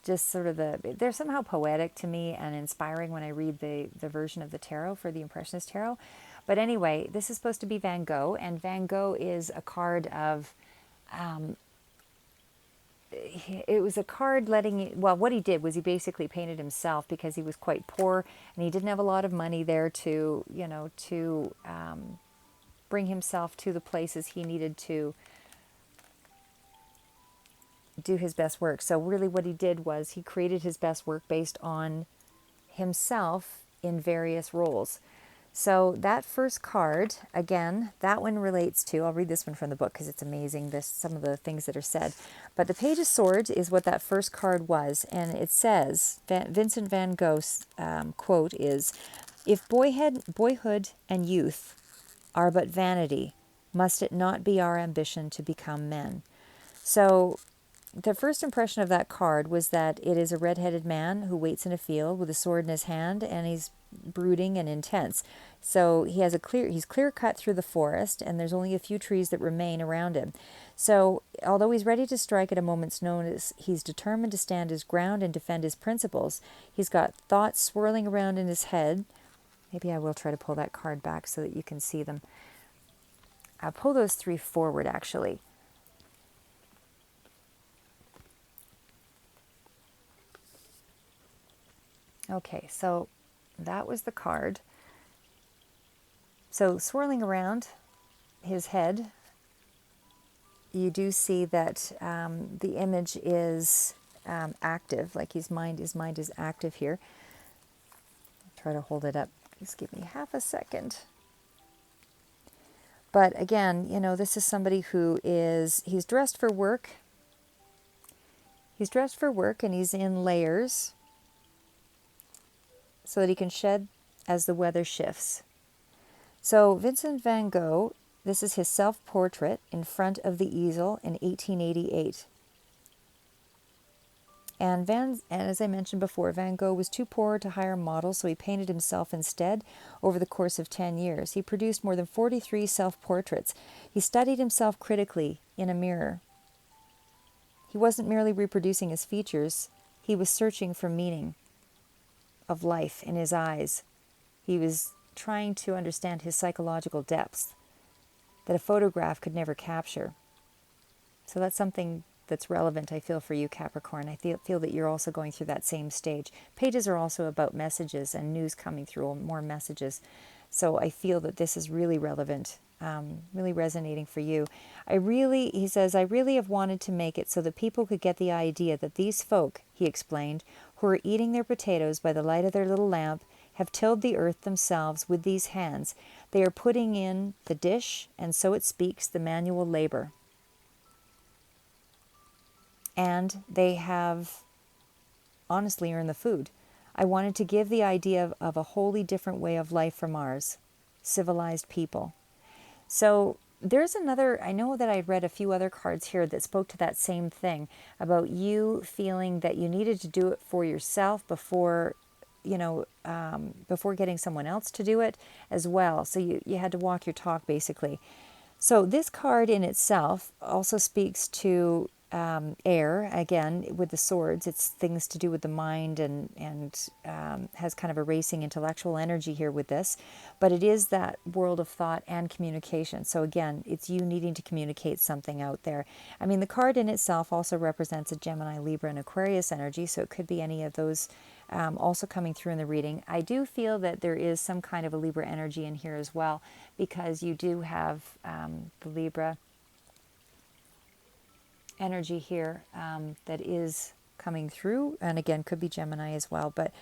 just sort of they're somehow poetic to me and inspiring when I read the version of the tarot for the Impressionist tarot. But anyway, this is supposed to be Van Gogh, and Van Gogh is a card of, it was a card well, what he did was he basically painted himself because he was quite poor and he didn't have a lot of money there to, to bring himself to the places he needed to do his best work. So really what he did was he created his best work based on himself in various roles. So that first card, again, that one relates to, I'll read this one from the book because it's amazing, some of the things that are said. But the Page of Swords is what that first card was. And it says, Vincent van Gogh's quote is, "If boyhood and youth are but vanity, must it not be our ambition to become men?" So the first impression of that card was that it is a red-headed man who waits in a field with a sword in his hand, and he's brooding and intense. So he's clear cut through the forest, and there's only a few trees that remain around him. So although he's ready to strike at a moment's notice, he's determined to stand his ground and defend his principles. He's got thoughts swirling around in his head. Maybe I will try to pull that card back so that you can see them. I'll pull those three forward, actually. Okay, so that was the card. So swirling around his head, you do see that the image is active, like his mind is active here. I'll try to hold it up. Just give me half a second. But again, this is somebody who he's dressed for work. He's dressed for work and he's in layers so that he can shed as the weather shifts. So Vincent van Gogh, this is his self-portrait in front of the easel in 1888. And as I mentioned before, Van Gogh was too poor to hire models, so he painted himself instead over the course of 10 years. He produced more than 43 self-portraits. He studied himself critically in a mirror. He wasn't merely reproducing his features, he was searching for meaning of life in his eyes. He was trying to understand his psychological depths that a photograph could never capture. So that's something that's relevant, I feel, for you, Capricorn. I feel that you're also going through that same stage. Pages are also about messages and news coming through, more messages. So I feel that this is really relevant, really resonating for you. He says, I really have wanted to make it so that people could get the idea that these folk, he explained, who are eating their potatoes by the light of their little lamp, have tilled the earth themselves with these hands. They are putting in the dish, and so it speaks, the manual labor. And they have honestly earned the food. I wanted to give the idea of a wholly different way of life from ours, civilized people. So there's another, I know that I read a few other cards here that spoke to that same thing, about you feeling that you needed to do it for yourself before getting someone else to do it as well. So you had to walk your talk, basically. So this card in itself also speaks to air, again, with the swords. It's things to do with the mind and has kind of a racing intellectual energy here with this. But it is that world of thought and communication. So again, it's you needing to communicate something out there. I mean, the card in itself also represents a Gemini, Libra, and Aquarius energy. So it could be any of those also coming through in the reading. I do feel that there is some kind of a Libra energy in here as well, because you do have the Libra energy here that is coming through, and again could be Gemini as well, but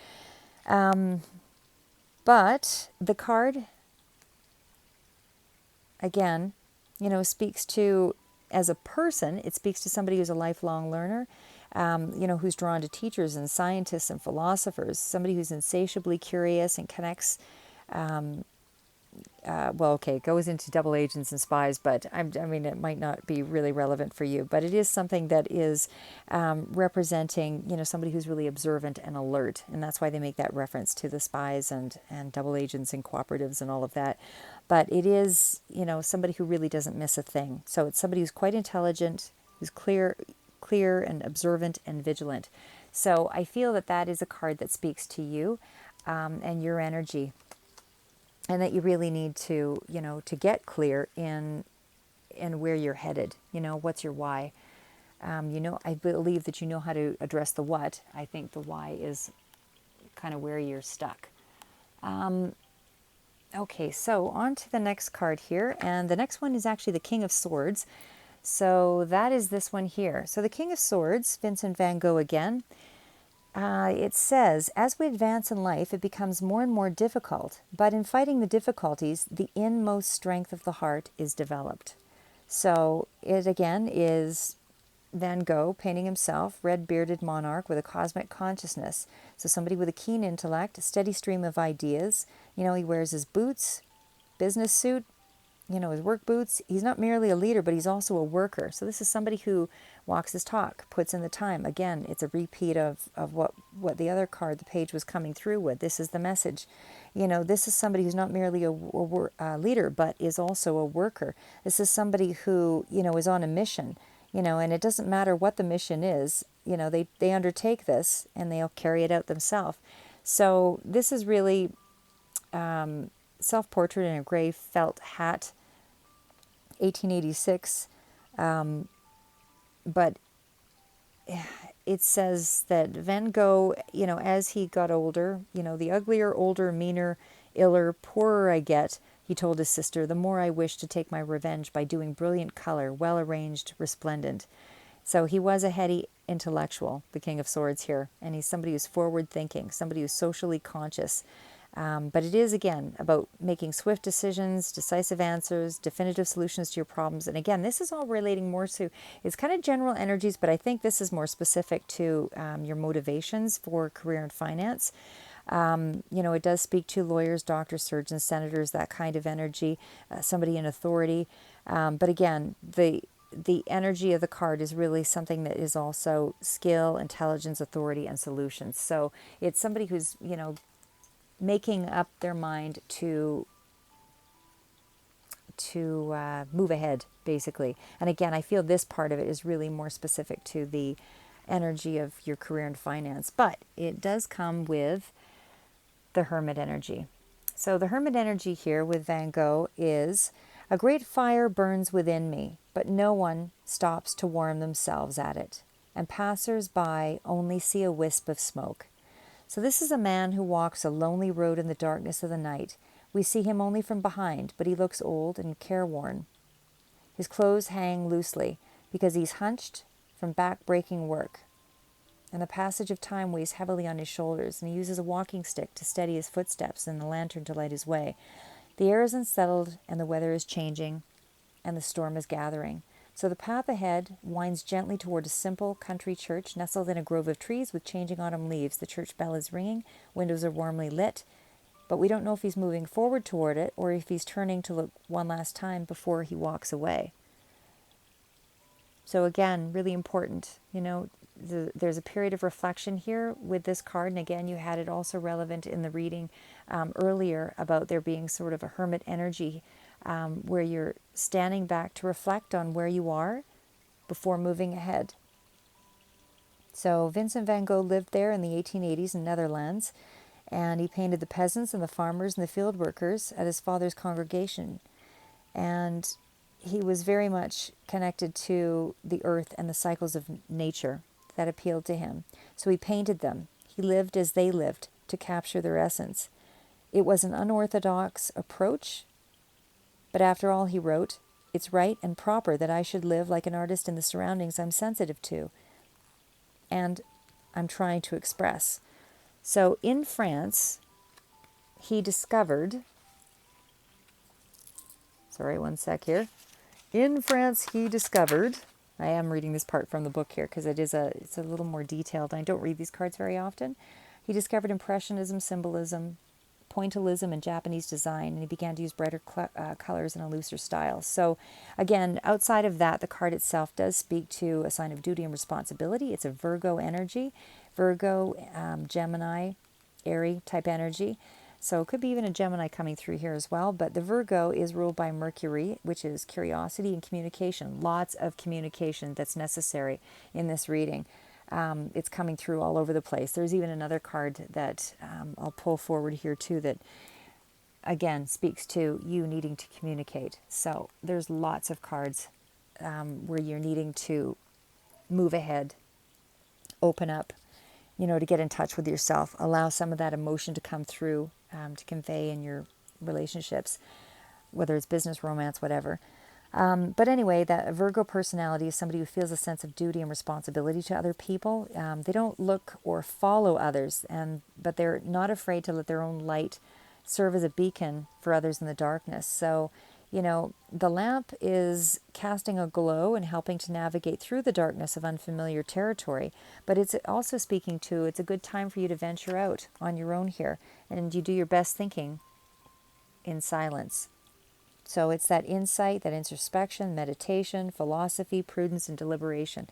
the card again speaks to, as a person, it speaks to somebody who's a lifelong learner, who's drawn to teachers and scientists and philosophers, somebody who's insatiably curious and connects well, okay, it goes into double agents and spies, but I mean, it might not be really relevant for you, but it is something that is representing, somebody who's really observant and alert, and that's why they make that reference to the spies and double agents and cooperatives and all of that. But it is, somebody who really doesn't miss a thing. So it's somebody who's quite intelligent, who's clear and observant and vigilant. So I feel that that is a card that speaks to you and your energy, and that you really need to, to get clear in where you're headed. What's your why? I believe that you know how to address the what. I think the why is kind of where you're stuck. Okay, so on to the next card here, and the next one is actually the King of Swords. So that is this one here. So the King of Swords, Vincent van Gogh again. It says, as we advance in life, it becomes more and more difficult, but in fighting the difficulties, the inmost strength of the heart is developed. So it again is Van Gogh painting himself, red-bearded monarch with a cosmic consciousness. So somebody with a keen intellect, a steady stream of ideas. He wears his boots, business suit, his work boots. He's not merely a leader, but he's also a worker. So this is somebody who walks his talk, puts in the time. Again, it's a repeat of what the other card, the page, was coming through with. This is the message. This is somebody who's not merely a leader, but is also a worker. This is somebody who, is on a mission, and it doesn't matter what the mission is. They undertake this and they'll carry it out themselves. So this is really self-portrait in a gray felt hat, 1886, but it says that Van Gogh, as he got older, the uglier, older, meaner, iller, poorer I get, he told his sister, the more I wish to take my revenge by doing brilliant color, well arranged, resplendent. So he was a heady intellectual, the King of Swords here, and he's somebody who's forward thinking, somebody who's socially conscious. But it is, again, about making swift decisions, decisive answers, definitive solutions to your problems. And again, this is all relating more to, it's kind of general energies, but I think this is more specific to your motivations for career and finance. It does speak to lawyers, doctors, surgeons, senators, that kind of energy, somebody in authority. But again, the energy of the card is really something that is also skill, intelligence, authority, and solutions. So it's somebody who's, making up their mind to move ahead, basically. And again, I feel this part of it is really more specific to the energy of your career and finance. But it does come with the Hermit energy. So the Hermit energy here with Van Gogh is, a great fire burns within me, but no one stops to warm themselves at it, and passers-by only see a wisp of smoke. So this is a man who walks a lonely road in the darkness of the night. We see him only from behind, but he looks old and careworn. His clothes hang loosely because he's hunched from back-breaking work, and the passage of time weighs heavily on his shoulders, and he uses a walking stick to steady his footsteps and the lantern to light his way. The air is unsettled, and the weather is changing, and the storm is gathering. So the path ahead winds gently toward a simple country church nestled in a grove of trees with changing autumn leaves. The church bell is ringing, windows are warmly lit, but we don't know if he's moving forward toward it or if he's turning to look one last time before he walks away. So again, really important, there's a period of reflection here with this card. And again, you had it also relevant in the reading earlier about there being sort of a hermit energy where you're standing back to reflect on where you are before moving ahead. So Vincent van Gogh lived there in the 1880s in Netherlands, and he painted the peasants and the farmers and the field workers at his father's congregation. And he was very much connected to the earth and the cycles of nature that appealed to him. So he painted them. He lived as they lived to capture their essence. It was an unorthodox approach, but after all, he wrote, it's right and proper that I should live like an artist in the surroundings I'm sensitive to and I'm trying to express. So in France, he discovered, sorry, one sec here. In France, he discovered, I am reading this part from the book here because it's a little more detailed. I don't read these cards very often. He discovered Impressionism, symbolism, pointillism and Japanese design, and he began to use brighter colors and a looser style. So again, outside of that, the card itself does speak to a sign of duty and responsibility. It's a Virgo energy, Virgo, Gemini, airy type energy. So it could be even a Gemini coming through here as well. But the Virgo is ruled by Mercury, which is curiosity and communication. Lots of communication that's necessary in this reading. It's coming through all over the place. There's even another card that I'll pull forward here too that, again, speaks to you needing to communicate. So there's lots of cards where you're needing to move ahead, open up, to get in touch with yourself, allow some of that emotion to come through, to convey in your relationships, whether it's business, romance, whatever. But anyway, that Virgo personality is somebody who feels a sense of duty and responsibility to other people. They don't look or follow others, but they're not afraid to let their own light serve as a beacon for others in the darkness. So, the lamp is casting a glow and helping to navigate through the darkness of unfamiliar territory. But it's also speaking to, it's a good time for you to venture out on your own here, and you do your best thinking in silence. So it's that insight, that introspection, meditation, philosophy, prudence, and deliberation.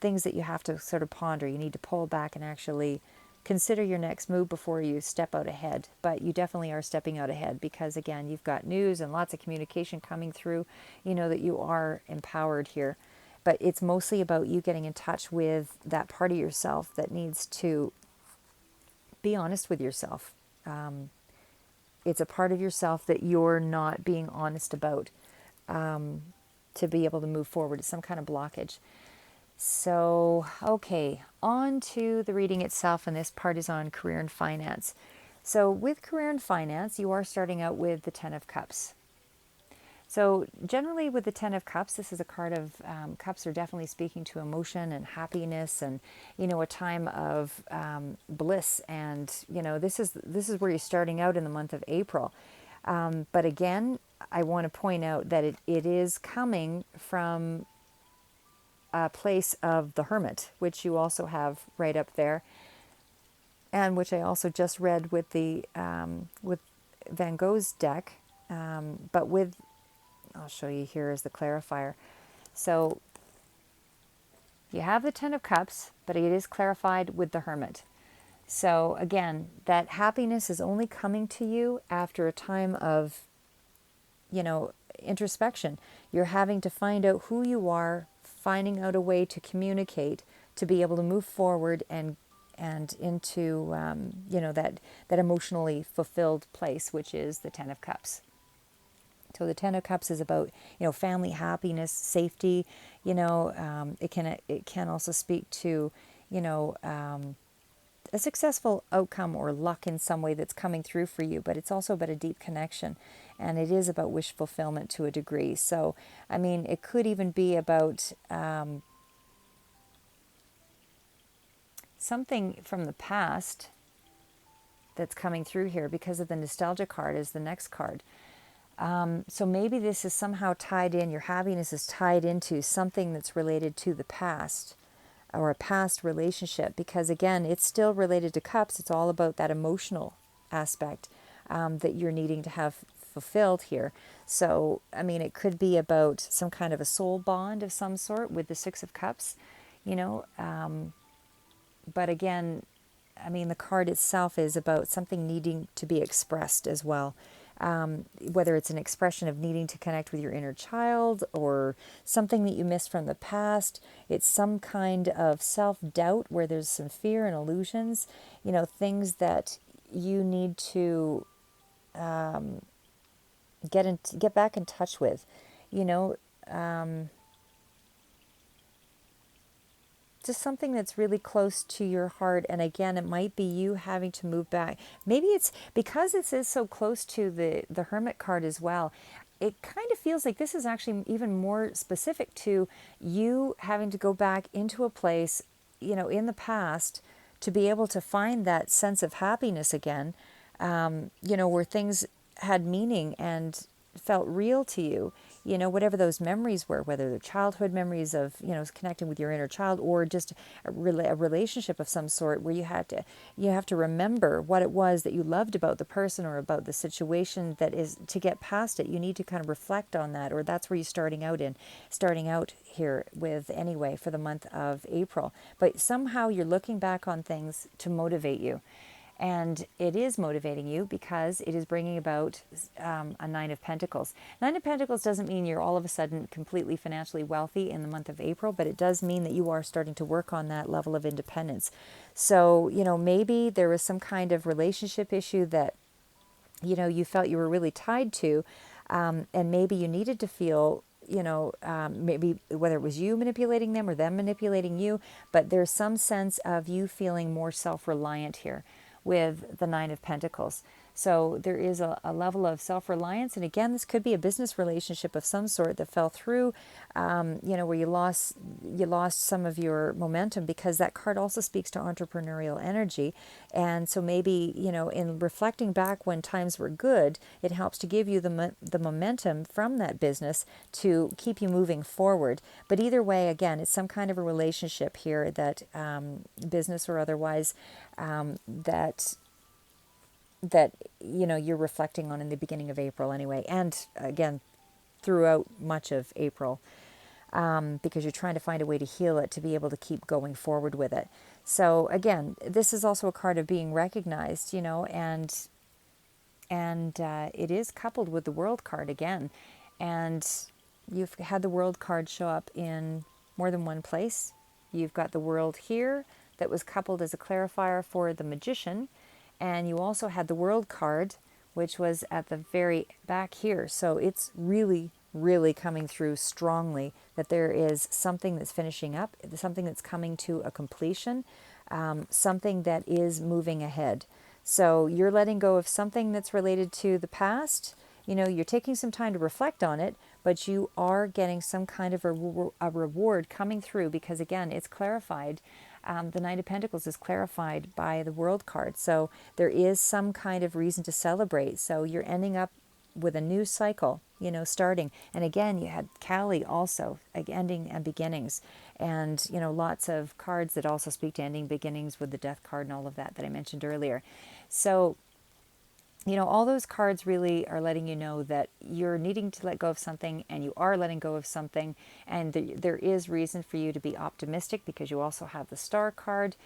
Things that you have to sort of ponder. You need to pull back and actually consider your next move before you step out ahead. But you definitely are stepping out ahead because, again, you've got news and lots of communication coming through. You know that you are empowered here. But it's mostly about you getting in touch with that part of yourself that needs to be honest with yourself. It's a part of yourself that you're not being honest about to be able to move forward. It's some kind of blockage. So, okay, on to the reading itself, and this part is on career and finance. So with career and finance, you are starting out with the Ten of Cups. So generally with the Ten of Cups, this is a card of cups are definitely speaking to emotion and happiness and, a time of bliss. And, this is where you're starting out in the month of April. But again, I want to point out that it is coming from a place of the Hermit, which you also have right up there, and which I also just read with the with Van Gogh's deck, but with, I'll show you here as the clarifier. So you have the Ten of Cups, but it is clarified with the Hermit. So again, that happiness is only coming to you after a time of, introspection. You're having to find out who you are, finding out a way to communicate, to be able to move forward and into, that emotionally fulfilled place, which is the Ten of Cups. So the Ten of Cups is about, family happiness, safety. It can also speak to, a successful outcome or luck in some way that's coming through for you. But it's also about a deep connection, and it is about wish fulfillment to a degree. So, it could even be about something from the past that's coming through here because of the nostalgia card is the next card. So maybe this is somehow tied in, your happiness is tied into something that's related to the past or a past relationship, because again, it's still related to cups. It's all about that emotional aspect that you're needing to have fulfilled here. So, it could be about some kind of a soul bond of some sort with the Six of Cups, but again, the card itself is about something needing to be expressed as well. Whether it's an expression of needing to connect with your inner child or something that you missed from the past. It's some kind of self-doubt where there's some fear and illusions, things that you need to get back in touch with, just something that's really close to your heart. And again, it might be you having to move back. Maybe it's because it is so close to the Hermit card as well. It kind of feels like this is actually even more specific to you having to go back into a place, in the past to be able to find that sense of happiness again, where things had meaning and felt real to you, whatever those memories were, whether they're childhood memories of, connecting with your inner child, or just a relationship of some sort where you have to remember what it was that you loved about the person or about the situation. That is, to get past it, you need to kind of reflect on that, or that's where you're starting out here with anyway for the month of April. But somehow you're looking back on things to motivate you. And it is motivating you because it is bringing about a Nine of Pentacles. Nine of Pentacles doesn't mean you're all of a sudden completely financially wealthy in the month of April, but it does mean that you are starting to work on that level of independence. So, maybe there was some kind of relationship issue that, you felt you were really tied to, and maybe you needed to feel, maybe whether it was you manipulating them or them manipulating you, but there's some sense of you feeling more self-reliant here with the Nine of Pentacles. So there is a level of self-reliance. And again, this could be a business relationship of some sort that fell through, where you lost some of your momentum, because that card also speaks to entrepreneurial energy. And so maybe, in reflecting back when times were good, it helps to give you the momentum from that business to keep you moving forward. But either way, again, it's some kind of a relationship here that, business or otherwise, that you're reflecting on in the beginning of April anyway, and again throughout much of April, because you're trying to find a way to heal it, to be able to keep going forward with it. So again, this is also a card of being recognized, and it is coupled with the World card again, and you've had the World card show up in more than one place. You've got the World here that was coupled as a clarifier for the Magician, and you also had the World card, which was at the very back here. So it's really, really coming through strongly that there is something that's finishing up, something that's coming to a completion, something that is moving ahead. So you're letting go of something that's related to the past. You're taking some time to reflect on it, but you are getting some kind of a reward coming through, because again, it's clarified. The Knight of Pentacles is clarified by the World card. So there is some kind of reason to celebrate. So you're ending up with a new cycle, starting. And again, you had Kali also, like ending and beginnings. And, lots of cards that also speak to ending beginnings with the Death card and all of that I mentioned earlier. So, all those cards really are letting you know that you're needing to let go of something, and you are letting go of something, and there is reason for you to be optimistic, because you also have the Star card.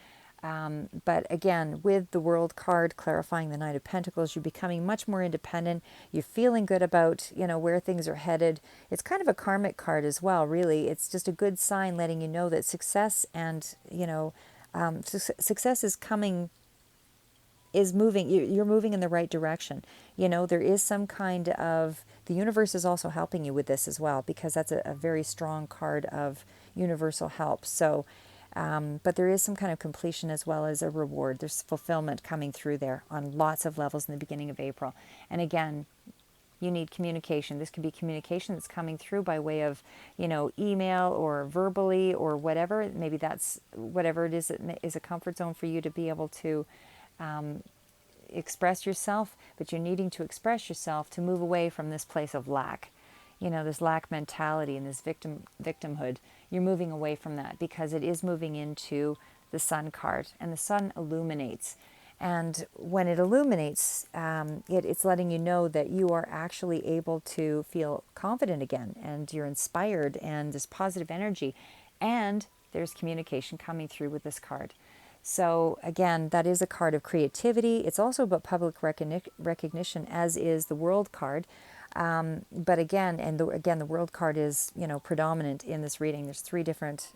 But again, with the World card clarifying the Knight of Pentacles, you're becoming much more independent. You're feeling good about, where things are headed. It's kind of a karmic card as well, really. It's just a good sign letting you know that success and, success is moving. You're moving in the right direction. There is some kind of, the universe is also helping you with this as well, because that's a very strong card of universal help. So, but there is some kind of completion as well as a reward. There's fulfillment coming through there on lots of levels in the beginning of April. And again, you need communication. This could be communication that's coming through by way of, email or verbally or whatever. Maybe that's whatever it is that is a comfort zone for you to be able to express yourself, but you're needing to express yourself to move away from this place of lack. This lack mentality and this victimhood. You're moving away from that, because it is moving into the Sun card, and the Sun illuminates. And when it illuminates, it's letting you know that you are actually able to feel confident again, and you're inspired, and there's positive energy, and there's communication coming through with this card. So again, that is a card of creativity. It's also about public recognition, as is the World card. But again, the World card is, predominant in this reading. There's 3 different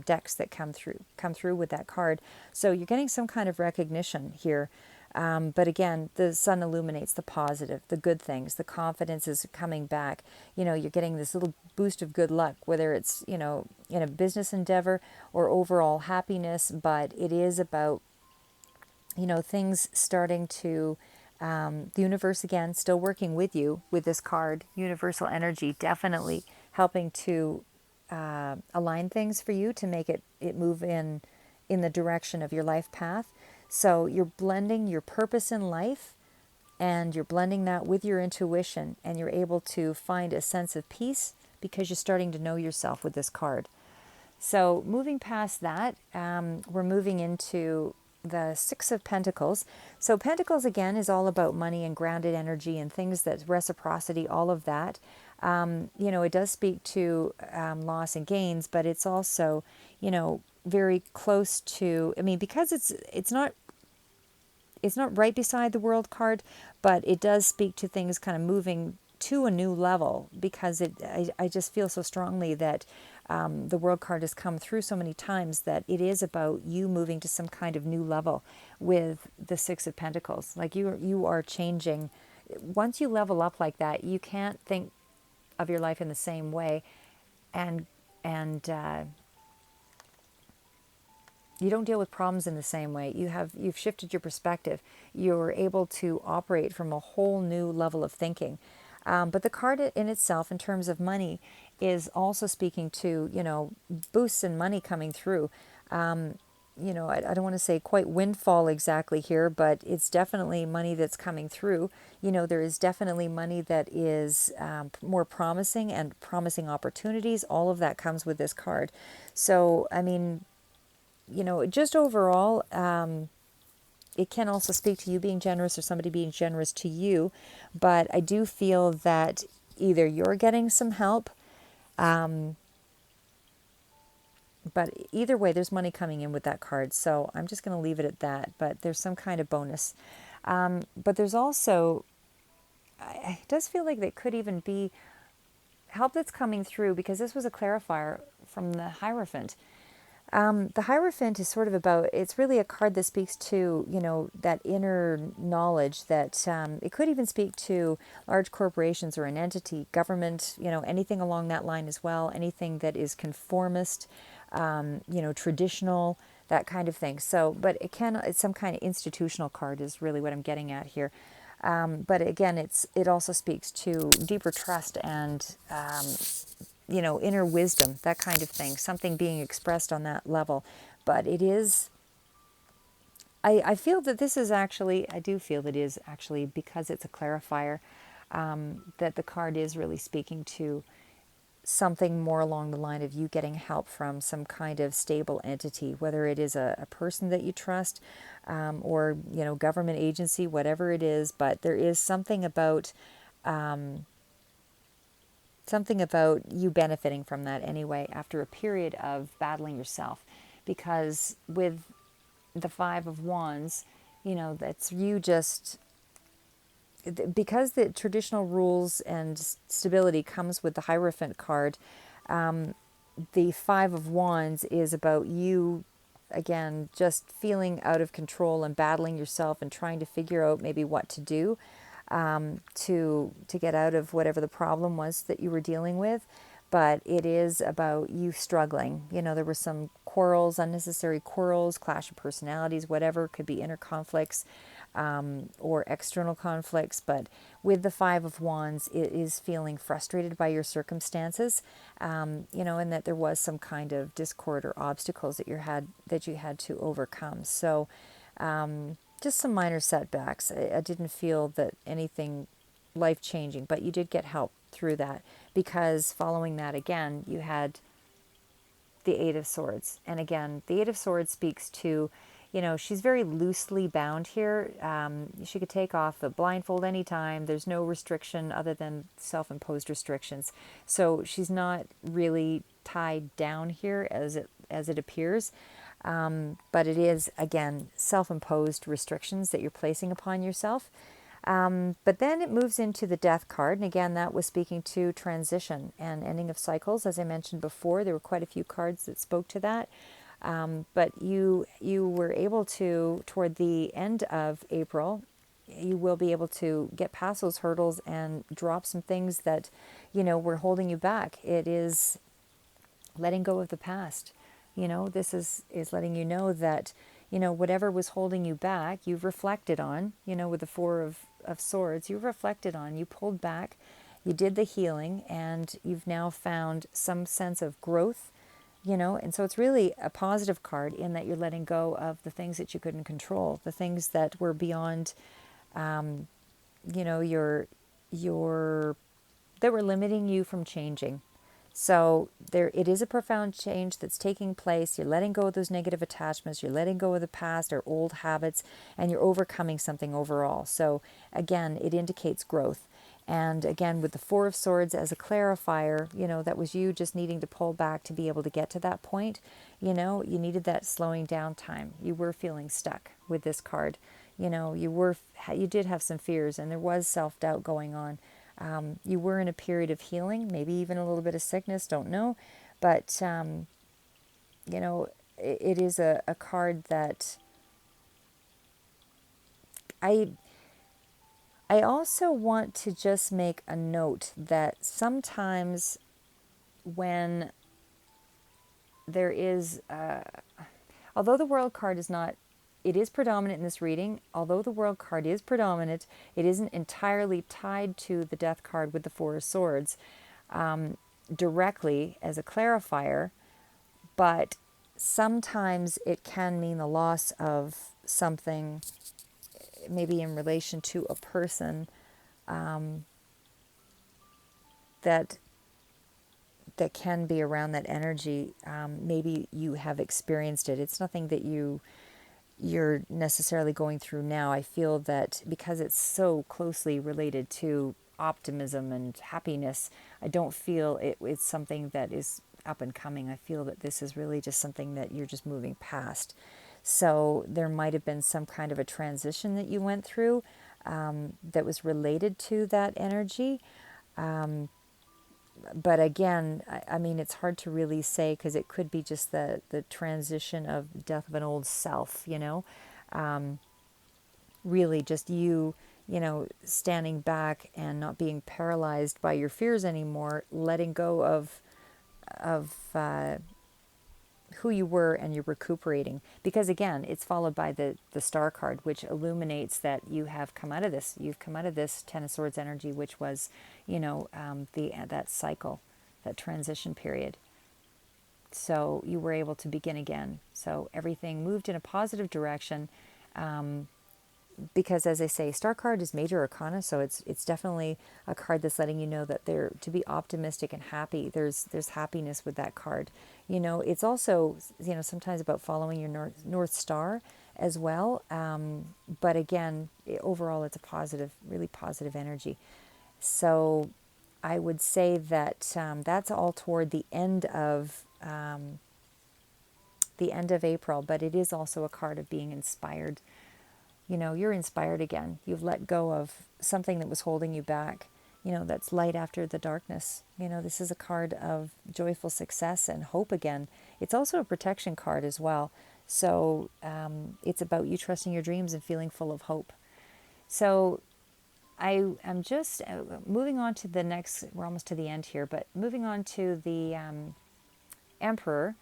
decks that come through with that card. So you're getting some kind of recognition here. But again, the Sun illuminates the positive, the good things. The confidence is coming back. You're getting this little boost of good luck, whether it's, in a business endeavor or overall happiness. But it is about, things starting to, the universe, again, still working with you with this card. Universal energy definitely helping to align things for you to make it move in the direction of your life path. So you're blending your purpose in life and you're blending that with your intuition, and you're able to find a sense of peace because you're starting to know yourself with this card. So moving past that, we're moving into the Six of Pentacles. So Pentacles, again, is all about money and grounded energy and things that reciprocity, all of that. It does speak to loss and gains, but it's also, very close to, because it's not right beside the World card, but it does speak to things kind of moving to a new level, because I just feel so strongly that the World card has come through so many times that it is about you moving to some kind of new level with the Six of Pentacles. Like you are changing. Once you level up like that, you can't think of your life in the same way, and you don't deal with problems in the same way. You've shifted your perspective. You're able to operate from a whole new level of thinking. But the card in itself, in terms of money, is also speaking to, boosts in money coming through. I don't want to say quite windfall exactly here, but it's definitely money that's coming through. There is definitely money that is more promising, and promising opportunities. All of that comes with this card. So, just overall, it can also speak to you being generous or somebody being generous to you. But I do feel that either you're getting some help, but either way, there's money coming in with that card. So I'm just going to leave it at that. But there's some kind of bonus. But there's also, it does feel like there could even be help that's coming through, because this was a clarifier from the Hierophant. The Hierophant is sort of about, it's really a card that speaks to, that inner knowledge that it could even speak to large corporations or an entity, government, anything along that line as well, anything that is conformist, traditional, that kind of thing. So, but it's some kind of institutional card is really what I'm getting at here. But again, it also speaks to deeper trust and inner wisdom, that kind of thing, something being expressed on that level. But it is, I feel that this is actually, I do feel that it is actually, because it's a clarifier, that the card is really speaking to something more along the line of you getting help from some kind of stable entity, whether it is a person that you trust, or, government agency, whatever it is. But there is something about you benefiting from that anyway, after a period of battling yourself. Because with the Five of Wands, that's you just, because the traditional rules and stability comes with the Hierophant card. The Five of Wands is about you, again, just feeling out of control and battling yourself and trying to figure out maybe what to do, to get out of whatever the problem was that you were dealing with. But it is about you struggling. There were some quarrels, unnecessary quarrels, clash of personalities, whatever, could be inner conflicts, or external conflicts. But with the Five of Wands, it is feeling frustrated by your circumstances, and that there was some kind of discord or obstacles that you had to overcome. So, just some minor setbacks. I didn't feel that anything life-changing, but you did get help through that, because following that, again, you had the Eight of Swords. And again, the Eight of Swords speaks to, she's very loosely bound here. She could take off the blindfold anytime. There's no restriction other than self-imposed restrictions. So she's not really tied down here as it appears. But it is, again, self-imposed restrictions that you're placing upon yourself. But then it moves into the Death card. And again, that was speaking to transition and ending of cycles. As I mentioned before, there were quite a few cards that spoke to that. But you were able to, toward the end of April, you will be able to get past those hurdles and drop some things that, were holding you back. It is letting go of the past. This is letting you know that, whatever was holding you back, you've reflected on, with the Four of Swords, you've reflected on, you pulled back, you did the healing, and you've now found some sense of growth, and so it's really a positive card in that you're letting go of the things that you couldn't control, the things that were beyond you know, that were limiting you from changing. So there, it is a profound change that's taking place. You're letting go of those negative attachments. You're letting go of the past or old habits, and you're overcoming something overall. So again, it indicates growth. And again, with the Four of Swords as a clarifier, you know, that was you just needing to pull back to be able to get to that point. You know, you needed that slowing down time. You were feeling stuck with this card. You know, you did have some fears, and there was self-doubt going on. You were in a period of healing, maybe even a little bit of sickness, don't know. But, you know, it is a card that I, I also want to just make a note that sometimes when there is, although the World card is not, it is predominant in this reading, although the World card is predominant, it isn't entirely tied to the Death card with the Four of Swords directly as a clarifier, but sometimes it can mean the loss of something, maybe in relation to a person that can be around that energy. Maybe you have experienced it. It's nothing that you're necessarily going through now. I feel that because it's so closely related to optimism and happiness, I don't feel it's something that is up and coming. I feel that this is really just something that you're just moving past. So there might have been some kind of a transition that you went through that was related to that energy. But again, I mean, it's hard to really say because it could be just the transition of death of an old self, you know. Really just you know, standing back and not being paralyzed by your fears anymore, letting go of who you were, and you're recuperating. Because again, it's followed by the Star card, which illuminates that you have come out of this. You've come out of this Ten of Swords energy, which was, you know, that cycle, that transition period. So you were able to begin again. So everything moved in a positive direction. Because as I say, Star card is major arcana, so it's definitely a card that's letting you know that they're to be optimistic and happy. There's happiness with that card. You know, it's also, you know, sometimes about following your North Star as well. But again, overall, it's a positive, really positive energy. So I would say that that's all toward the end of April, but it is also a card of being inspired. You know, you're inspired again. You've let go of something that was holding you back. You know, that's light after the darkness. You know, this is a card of joyful success and hope again. It's also a protection card as well. So it's about you trusting your dreams and feeling full of hope. So I am just moving on to the next, we're almost to the end here, but moving on to the Emperor.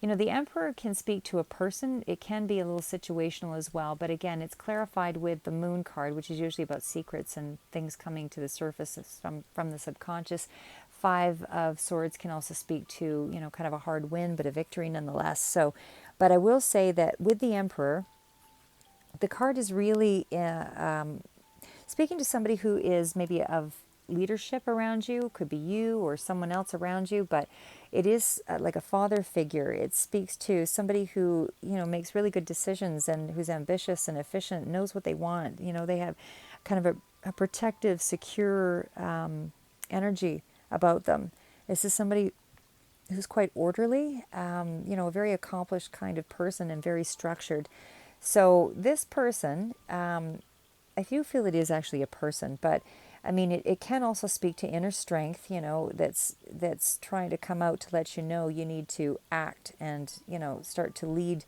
You know, the Emperor can speak to a person. It can be a little situational as well. But again, it's clarified with the Moon card, which is usually about secrets and things coming to the surface from the subconscious. Five of Swords can also speak to, you know, kind of a hard win, but a victory nonetheless. So, but I will say that with the Emperor, the card is really speaking to somebody who is maybe of leadership around you, could be you or someone else around you, but it is like a father figure. It speaks to somebody who, you know, makes really good decisions and who's ambitious and efficient, knows what they want. You know, they have kind of a protective, secure energy about them. This is somebody who's quite orderly, you know, a very accomplished kind of person and very structured. So this person, I do feel it is actually a person, but I mean, it can also speak to inner strength, you know, that's trying to come out to let you know you need to act and, you know, start to lead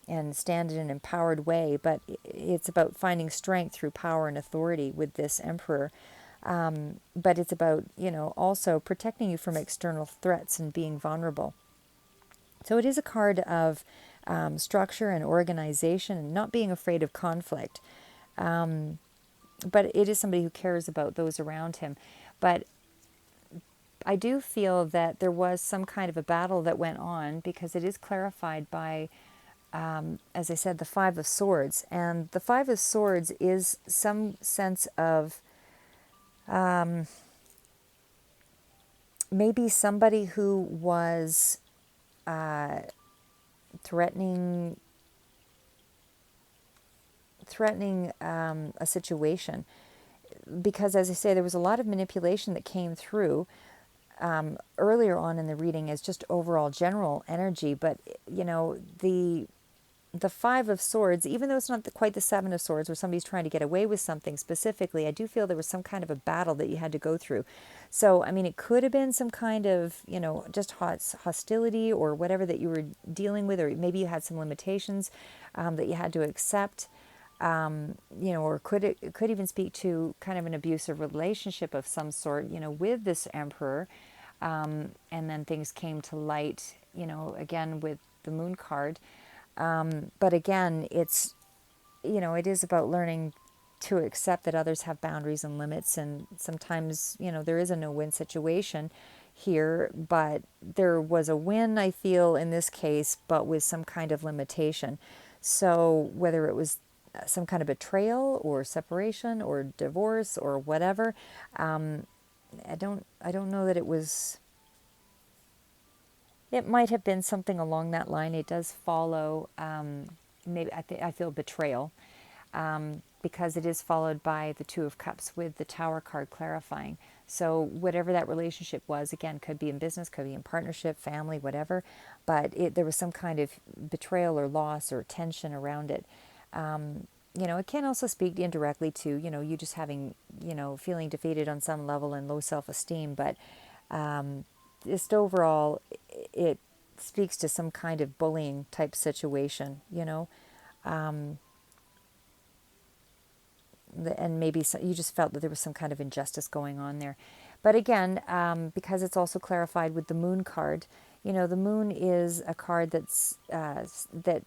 and stand in an empowered way. But it's about finding strength through power and authority with this Emperor. But it's about, you know, also protecting you from external threats and being vulnerable. So it is a card of structure and organization and not being afraid of conflict. But it is somebody who cares about those around him. But I do feel that there was some kind of a battle that went on because it is clarified by as I said, the Five of Swords. And the Five of Swords is some sense of maybe somebody who was threatening a situation, because as I say, there was a lot of manipulation that came through earlier on in the reading as just overall general energy. But the Five of Swords, even though it's not quite the Seven of Swords where somebody's trying to get away with something specifically, I do feel there was some kind of a battle that you had to go through. So, I mean, it could have been some kind of, just hostility or whatever that you were dealing with, or maybe you had some limitations that you had to accept. Or it could even speak to kind of an abusive relationship of some sort, with this emperor. And then things came to light, again with the moon card. But again, it is about learning to accept that others have boundaries and limits. And sometimes, there is a no-win situation here, but there was a win, I feel, in this case, but with some kind of limitation. So whether it was some kind of betrayal or separation or divorce or whatever, I don't know that it was. It might have been something along that line. It does follow, maybe I feel betrayal, because it is followed by the Two of Cups with the Tower card clarifying. So whatever that relationship was, again, could be in business, could be in partnership, family, whatever, but there was some kind of betrayal or loss or tension around it. It can also speak indirectly to, you just having, feeling defeated on some level and low self-esteem, but just overall, it speaks to some kind of bullying type situation, and maybe you just felt that there was some kind of injustice going on there. But again, because it's also clarified with the moon card, the moon is a card that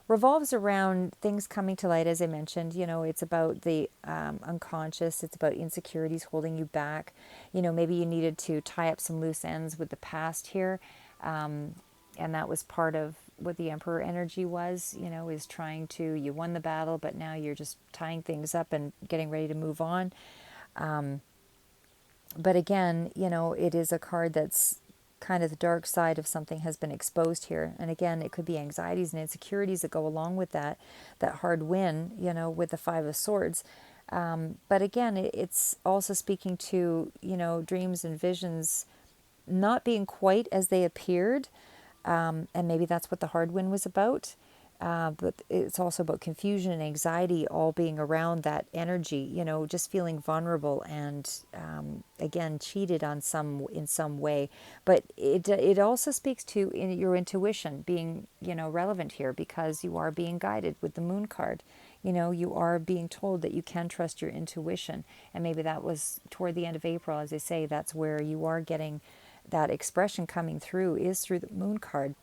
revolves around things coming to light, as I mentioned. It's about the unconscious. It's about insecurities holding you back. Maybe you needed to tie up some loose ends with the past here. And that was part of what the Emperor energy was, is trying to, you won the battle, but now you're just tying things up and getting ready to move on. But again, it is a card that's kind of the dark side of something has been exposed here. And again, it could be anxieties and insecurities that go along with that hard win, with the Five of Swords. But again, it's also speaking to, dreams and visions not being quite as they appeared. And maybe that's what the hard win was about. But it's also about confusion and anxiety all being around that energy, just feeling vulnerable and, again, cheated on in some way. But it also speaks to your intuition being, relevant here, because you are being guided with the moon card. You are being told that you can trust your intuition. And maybe that was toward the end of April, as I say, that's where you are getting that expression coming through, is through the moon card.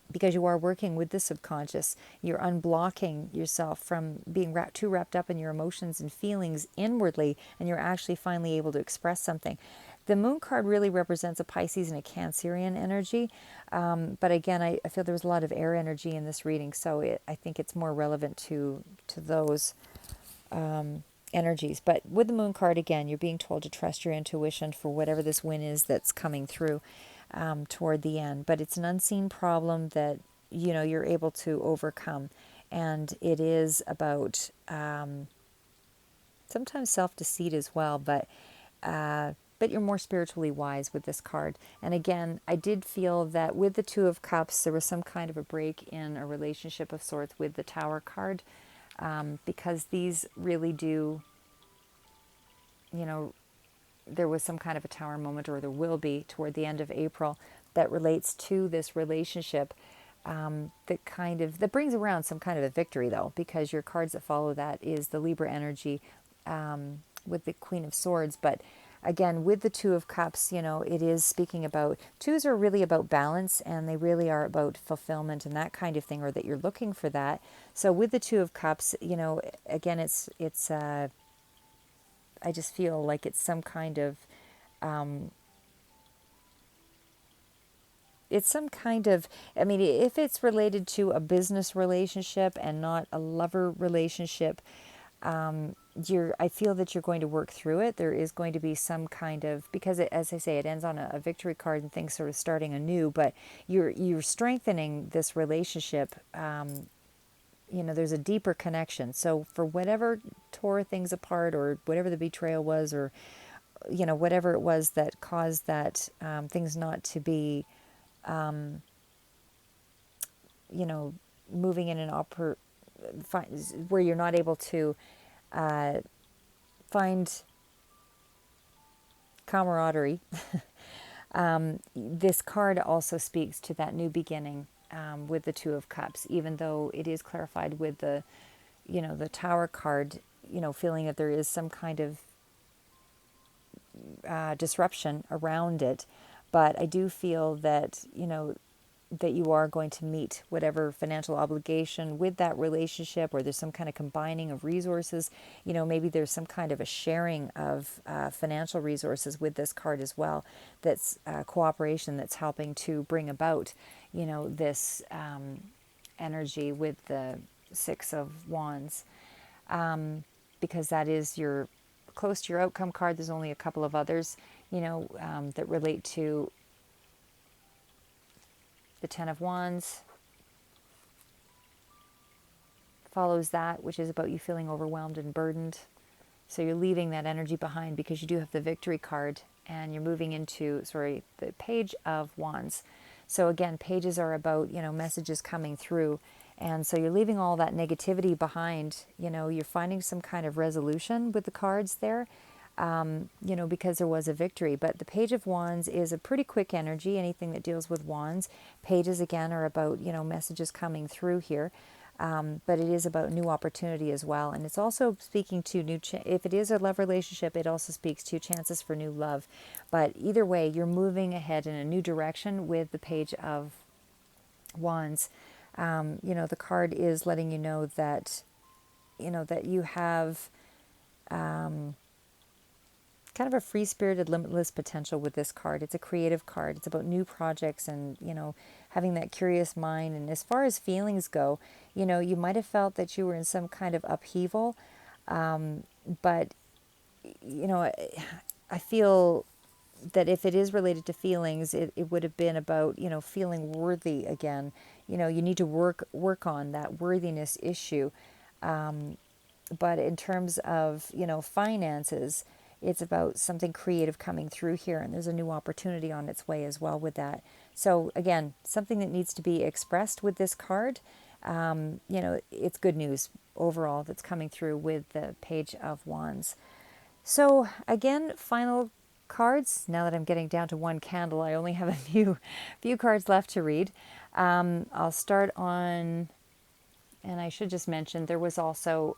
Because you are working with the subconscious, you're unblocking yourself from being too wrapped up in your emotions and feelings inwardly, and you're actually finally able to express something. The moon card really represents a Pisces and a Cancerian energy, but again, I feel there was a lot of air energy in this reading, so I think it's more relevant to those energies. But with the moon card, again, you're being told to trust your intuition for whatever this win is that's coming through. Toward the end, but it's an unseen problem that you're able to overcome, and it is about sometimes self-deceit as well, but you're more spiritually wise with this card. And again, I did feel that with the Two of Cups, there was some kind of a break in a relationship of sorts with the Tower card, because these really do, there was some kind of a tower moment, or there will be toward the end of April, that relates to this relationship, that brings around some kind of a victory, though, because your cards that follow that is the Libra energy, with the Queen of Swords. But again, with the Two of Cups, it is speaking about, twos are really about balance, and they really are about fulfillment and that kind of thing, or that you're looking for that. So with the Two of Cups, again, it's I just feel like it's some kind of it's some kind of, I mean, if it's related to a business relationship and not a lover relationship, I feel that you're going to work through it. There is going to be some kind of, because it, as I say, it ends on a victory card and things sort of starting anew, but you're strengthening this relationship. There's a deeper connection. So for whatever tore things apart, or whatever the betrayal was, or whatever it was that caused that, things not to be, moving in an where you're not able to find camaraderie. This card also speaks to that new beginning, with the Two of Cups, even though it is clarified with the Tower card, feeling that there is some kind of disruption around it. But I do feel that, that you are going to meet whatever financial obligation with that relationship, or there's some kind of combining of resources. Maybe there's some kind of a sharing of financial resources with this card as well. That's cooperation that's helping to bring about, this energy with the Six of Wands, because that is your close to your outcome card. There's only a couple of others, that relate to the Ten of Wands. Follows that, which is about you feeling overwhelmed and burdened. So you're leaving that energy behind because you do have the Victory card, and you're moving into, the Page of Wands. So again, pages are about, messages coming through. And so you're leaving all that negativity behind. You're finding some kind of resolution with the cards there, because there was a victory. But the Page of Wands is a pretty quick energy. Anything that deals with wands. Pages, again, are about, messages coming through here. But it is about new opportunity as well. And it's also speaking to if it is a love relationship, it also speaks to chances for new love. But either way, you're moving ahead in a new direction with the Page of Wands. The card is letting you know that, that you have kind of a free-spirited, limitless potential with this card. It's a creative card. It's about new projects and, having that curious mind. And as far as feelings go, you might have felt that you were in some kind of upheaval. But, I feel that if it is related to feelings, it would have been about, feeling worthy again. You need to work on that worthiness issue. But in terms of, finances, it's about something creative coming through here, and there's a new opportunity on its way as well with that. So again, something that needs to be expressed with this card. It's good news overall that's coming through with the Page of Wands. So again, final cards. Now that I'm getting down to one candle, I only have a few cards left to read. I'll start on, and I should just mention, there was also,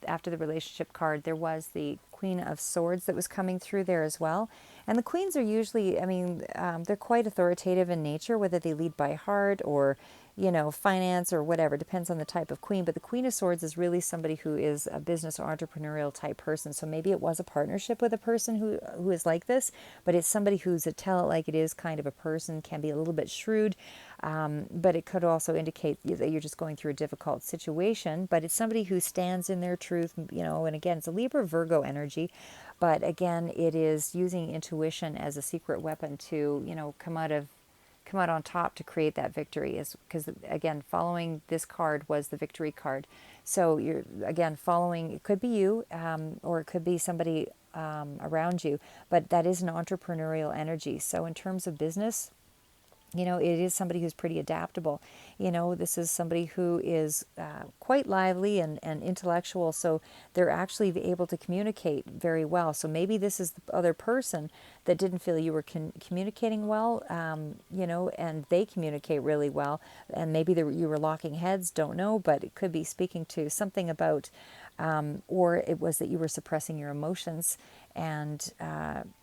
after the relationship card, there was the Queen of Swords that was coming through there as well. And the queens are usually, they're quite authoritative in nature, whether they lead by heart or, finance or whatever, depends on the type of queen. But the Queen of Swords is really somebody who is a business or entrepreneurial type person. So maybe it was a partnership with a person who is like this, but it's somebody who's a tell it like it is kind of a person, can be a little bit shrewd, but it could also indicate that you're just going through a difficult situation. But it's somebody who stands in their truth, and again, it's a Libra Virgo energy. But again, it is using intuition as a secret weapon to, come out on top to create that victory. Is because again, following this card was the Victory card. So you're again following. It could be you, or it could be somebody around you. But that is an entrepreneurial energy. So in terms of business, it is somebody who's pretty adaptable. This is somebody who is quite lively and intellectual, so they're actually able to communicate very well. So maybe this is the other person that didn't feel you were communicating well, and they communicate really well. And maybe you were locking heads, don't know, but it could be speaking to something about, or it was that you were suppressing your emotions and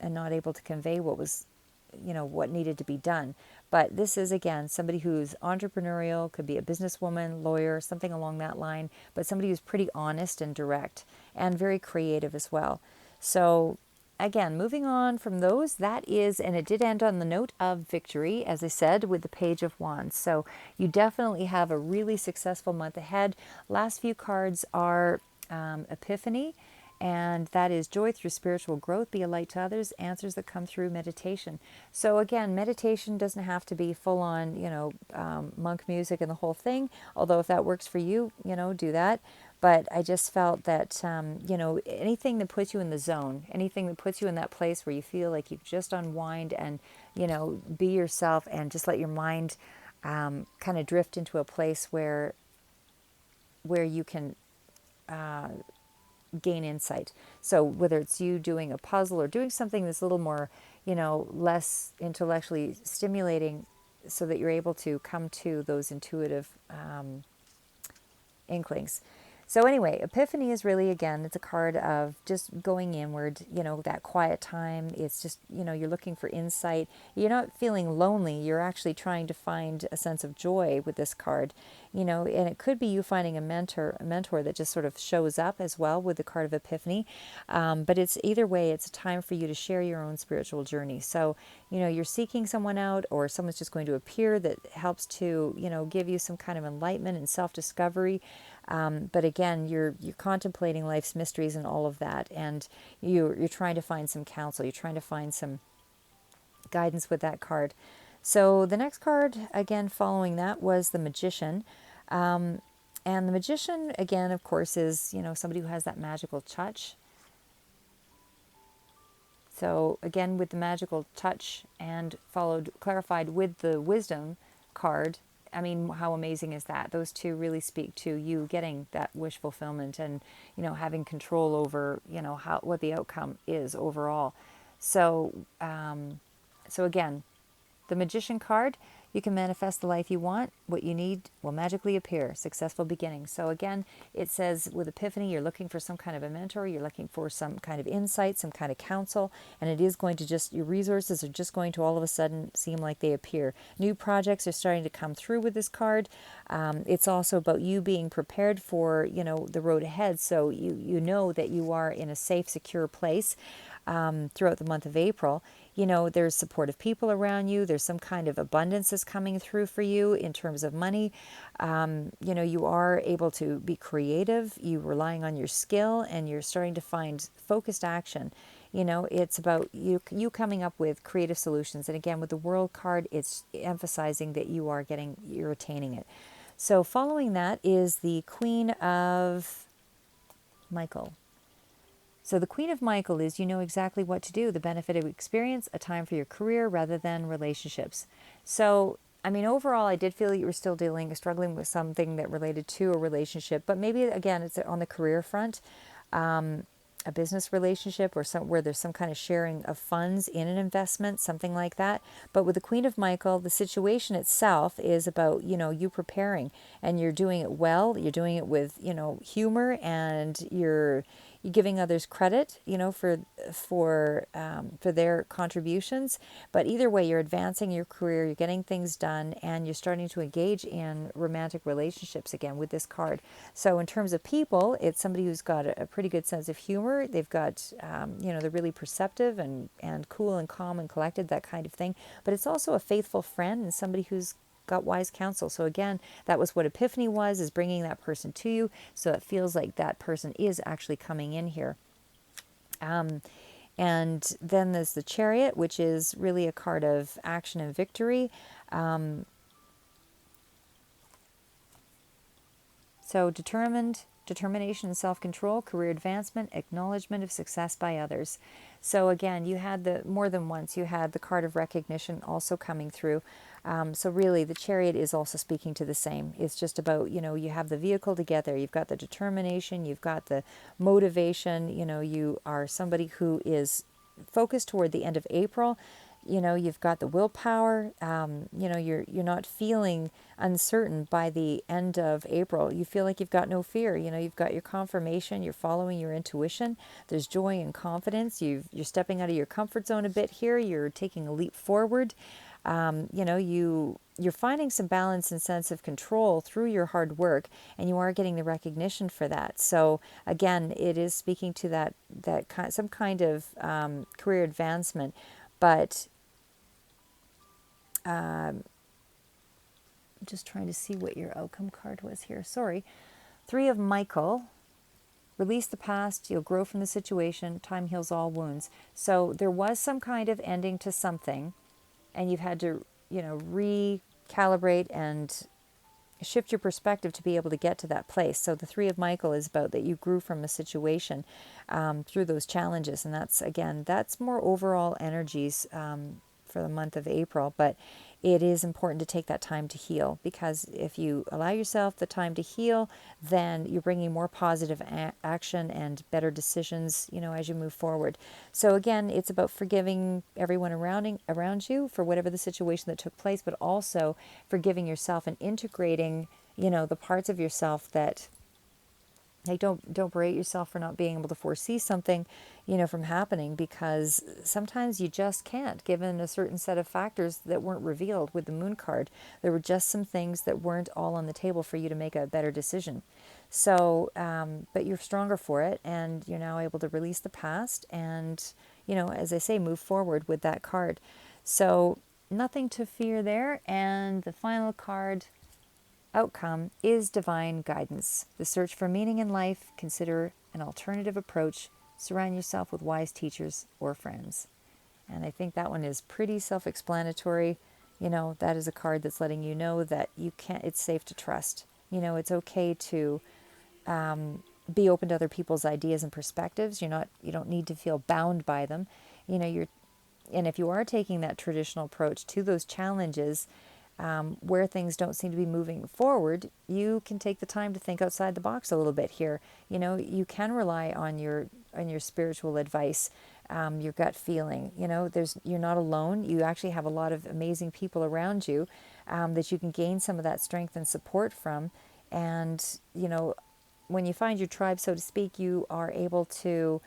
not able to convey what was, what needed to be done. But this is, again, somebody who's entrepreneurial, could be a businesswoman, lawyer, something along that line, but somebody who's pretty honest and direct and very creative as well. So again, moving on from those, that is, and it did end on the note of victory, as I said, with the Page of Wands. So you definitely have a really successful month ahead. Last few cards are Epiphany, and that is joy through spiritual growth, be a light to others, answers that come through meditation. So again, meditation doesn't have to be full on, monk music and the whole thing. Although if that works for you, do that. But I just felt that, anything that puts you in the zone, anything that puts you in that place where you feel like you just unwind and, be yourself and just let your mind kind of drift into a place where you can gain insight. So whether it's you doing a puzzle or doing something that's a little more, less intellectually stimulating so that you're able to come to those intuitive inklings. So anyway, Epiphany is really, again, it's a card of just going inward, that quiet time. It's just, you're looking for insight. You're not feeling lonely. You're actually trying to find a sense of joy with this card, and it could be you finding a mentor that just sort of shows up as well with the card of Epiphany. But it's either way, it's a time for you to share your own spiritual journey. So, you're seeking someone out, or someone's just going to appear that helps to, give you some kind of enlightenment and self-discovery. But again, you're contemplating life's mysteries and all of that, and you're trying to find some counsel. You're trying to find some guidance with that card. So the next card, again, following that, was the Magician. And the Magician, again, of course, is somebody who has that magical touch. So again, with the magical touch and clarified with the Wisdom card. I mean, how amazing is that? Those two really speak to you getting that wish fulfillment and, having control over, what the outcome is overall. So, so again, the Magician card, you can manifest the life you want. What you need will magically appear. Successful beginning. So again, it says with Epiphany, you're looking for some kind of a mentor. You're looking for some kind of insight, some kind of counsel. And it is going to your resources are just going to all of a sudden seem like they appear. New projects are starting to come through with this card. It's also about you being prepared for, the road ahead. So you know that you are in a safe, secure place. Throughout the month of April, there's supportive people around you. There's some kind of abundance that's coming through for you in terms of money. You are able to be creative. You're relying on your skill, and you're starting to find focused action. It's about you coming up with creative solutions. And again, with the World card, it's emphasizing that you're attaining it. So following that is the Queen of Michael. So the Queen of Michael is, you know exactly what to do, the benefit of experience, a time for your career rather than relationships. So, I mean, overall, I did feel you were still struggling with something that related to a relationship, but maybe, again, it's on the career front, a business relationship or where there's some kind of sharing of funds in an investment, something like that. But with the Queen of Michael, the situation itself is about, you preparing, and you're doing it well. You're doing it with, humor, and you're giving others credit, for their contributions. But either way, you're advancing your career, you're getting things done, and you're starting to engage in romantic relationships again with this card. So in terms of people, it's somebody who's got a pretty good sense of humor. They've got, they're really perceptive and cool and calm and collected, that kind of thing. But it's also a faithful friend and somebody who's got wise counsel. So again, that was what Epiphany was, is bringing that person to you. So it feels like that person is actually coming in here. And then there's the Chariot, which is really a card of action and victory. So determination and self-control, career advancement, acknowledgement of success by others. So again, you had more than once, you had the card of recognition also coming through. So really, the Chariot is also speaking to the same. It's just about, you have the vehicle together. You've got the determination. You've got the motivation. You are somebody who is focused toward the end of April. You've got the willpower. You're not feeling uncertain by the end of April. You feel like you've got no fear. You've got your confirmation. You're following your intuition. There's joy and confidence. You're stepping out of your comfort zone a bit here. You're taking a leap forward. You're finding some balance and sense of control through your hard work, and you are getting the recognition for that. So again, it is speaking to some kind of career advancement, but I'm just trying to see what your outcome card was here. Sorry. Three of Michael. Release the past, you'll grow from the situation, time heals all wounds. So there was some kind of ending to something, and you've had to, recalibrate and shift your perspective to be able to get to that place. So the Three of Michael is about that you grew from a situation through those challenges. And that's more overall energies for the month of April. But it is important to take that time to heal, because if you allow yourself the time to heal, then you're bringing more positive action and better decisions, as you move forward. So again, it's about forgiving everyone around you for whatever the situation that took place, but also forgiving yourself and integrating, the parts of yourself that, like, don't berate yourself for not being able to foresee something, from happening, because sometimes you just can't, given a certain set of factors that weren't revealed with the moon card. There were just some things that weren't all on the table for you to make a better decision. So, but you're stronger for it, and you're now able to release the past and, as I say, move forward with that card. So nothing to fear there. And the final card outcome is divine guidance. The search for meaning in life, consider an alternative approach, surround yourself with wise teachers or friends. And I think that one is pretty self-explanatory. That is a card that's letting you know that it's safe to trust. It's okay to be open to other people's ideas and perspectives. You don't need to feel bound by them. And if you are taking that traditional approach to those challenges, where things don't seem to be moving forward, you can take the time to think outside the box a little bit here. You can rely on your spiritual advice, your gut feeling. You're not alone. You actually have a lot of amazing people around you that you can gain some of that strength and support from. And when you find your tribe, so to speak, you are able to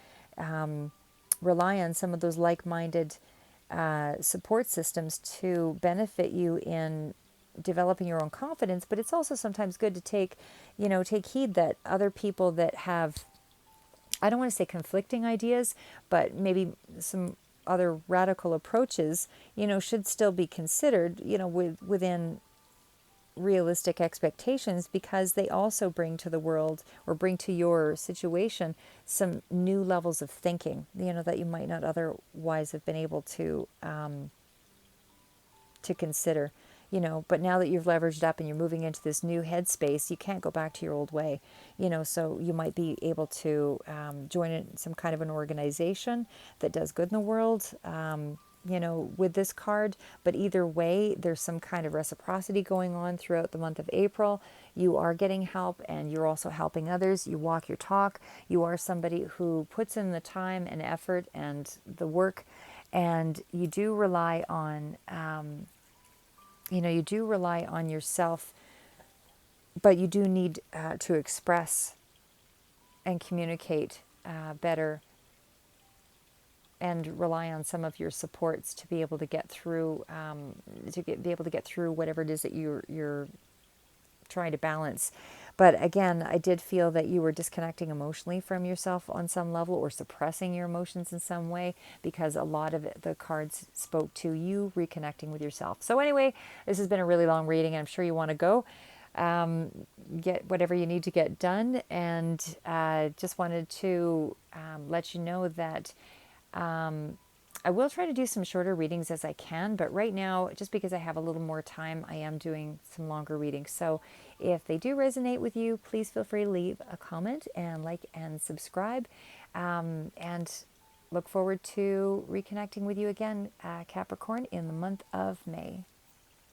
rely on some of those like-minded support systems to benefit you in developing your own confidence. But it's also sometimes good to take heed that other people that have, I don't want to say conflicting ideas, but maybe some other radical approaches, should still be considered, within realistic expectations, because they also bring to the world, or bring to your situation, some new levels of thinking, that you might not otherwise have been able to consider. But now that you've leveraged up and you're moving into this new headspace, you can't go back to your old way. So you might be able to join in some kind of an organization that does good in the world, with this card. But either way, there's some kind of reciprocity going on throughout the month of April. You are getting help, and you're also helping others. You walk your talk. You are somebody who puts in the time and effort and the work, and you do rely on, yourself, but you do need to express and communicate better, and rely on some of your supports to be able to get through, whatever it is that you're trying to balance. But again, I did feel that you were disconnecting emotionally from yourself on some level, or suppressing your emotions in some way, because a lot of the cards spoke to you reconnecting with yourself. So anyway, this has been a really long reading. I'm sure you want to go get whatever you need to get done, and just wanted to let you know that I will try to do some shorter readings as I can, but right now, just because I have a little more time, I am doing some longer readings. So if they do resonate with you, please feel free to leave a comment and like and subscribe, and look forward to reconnecting with you again, Capricorn, in the month of May.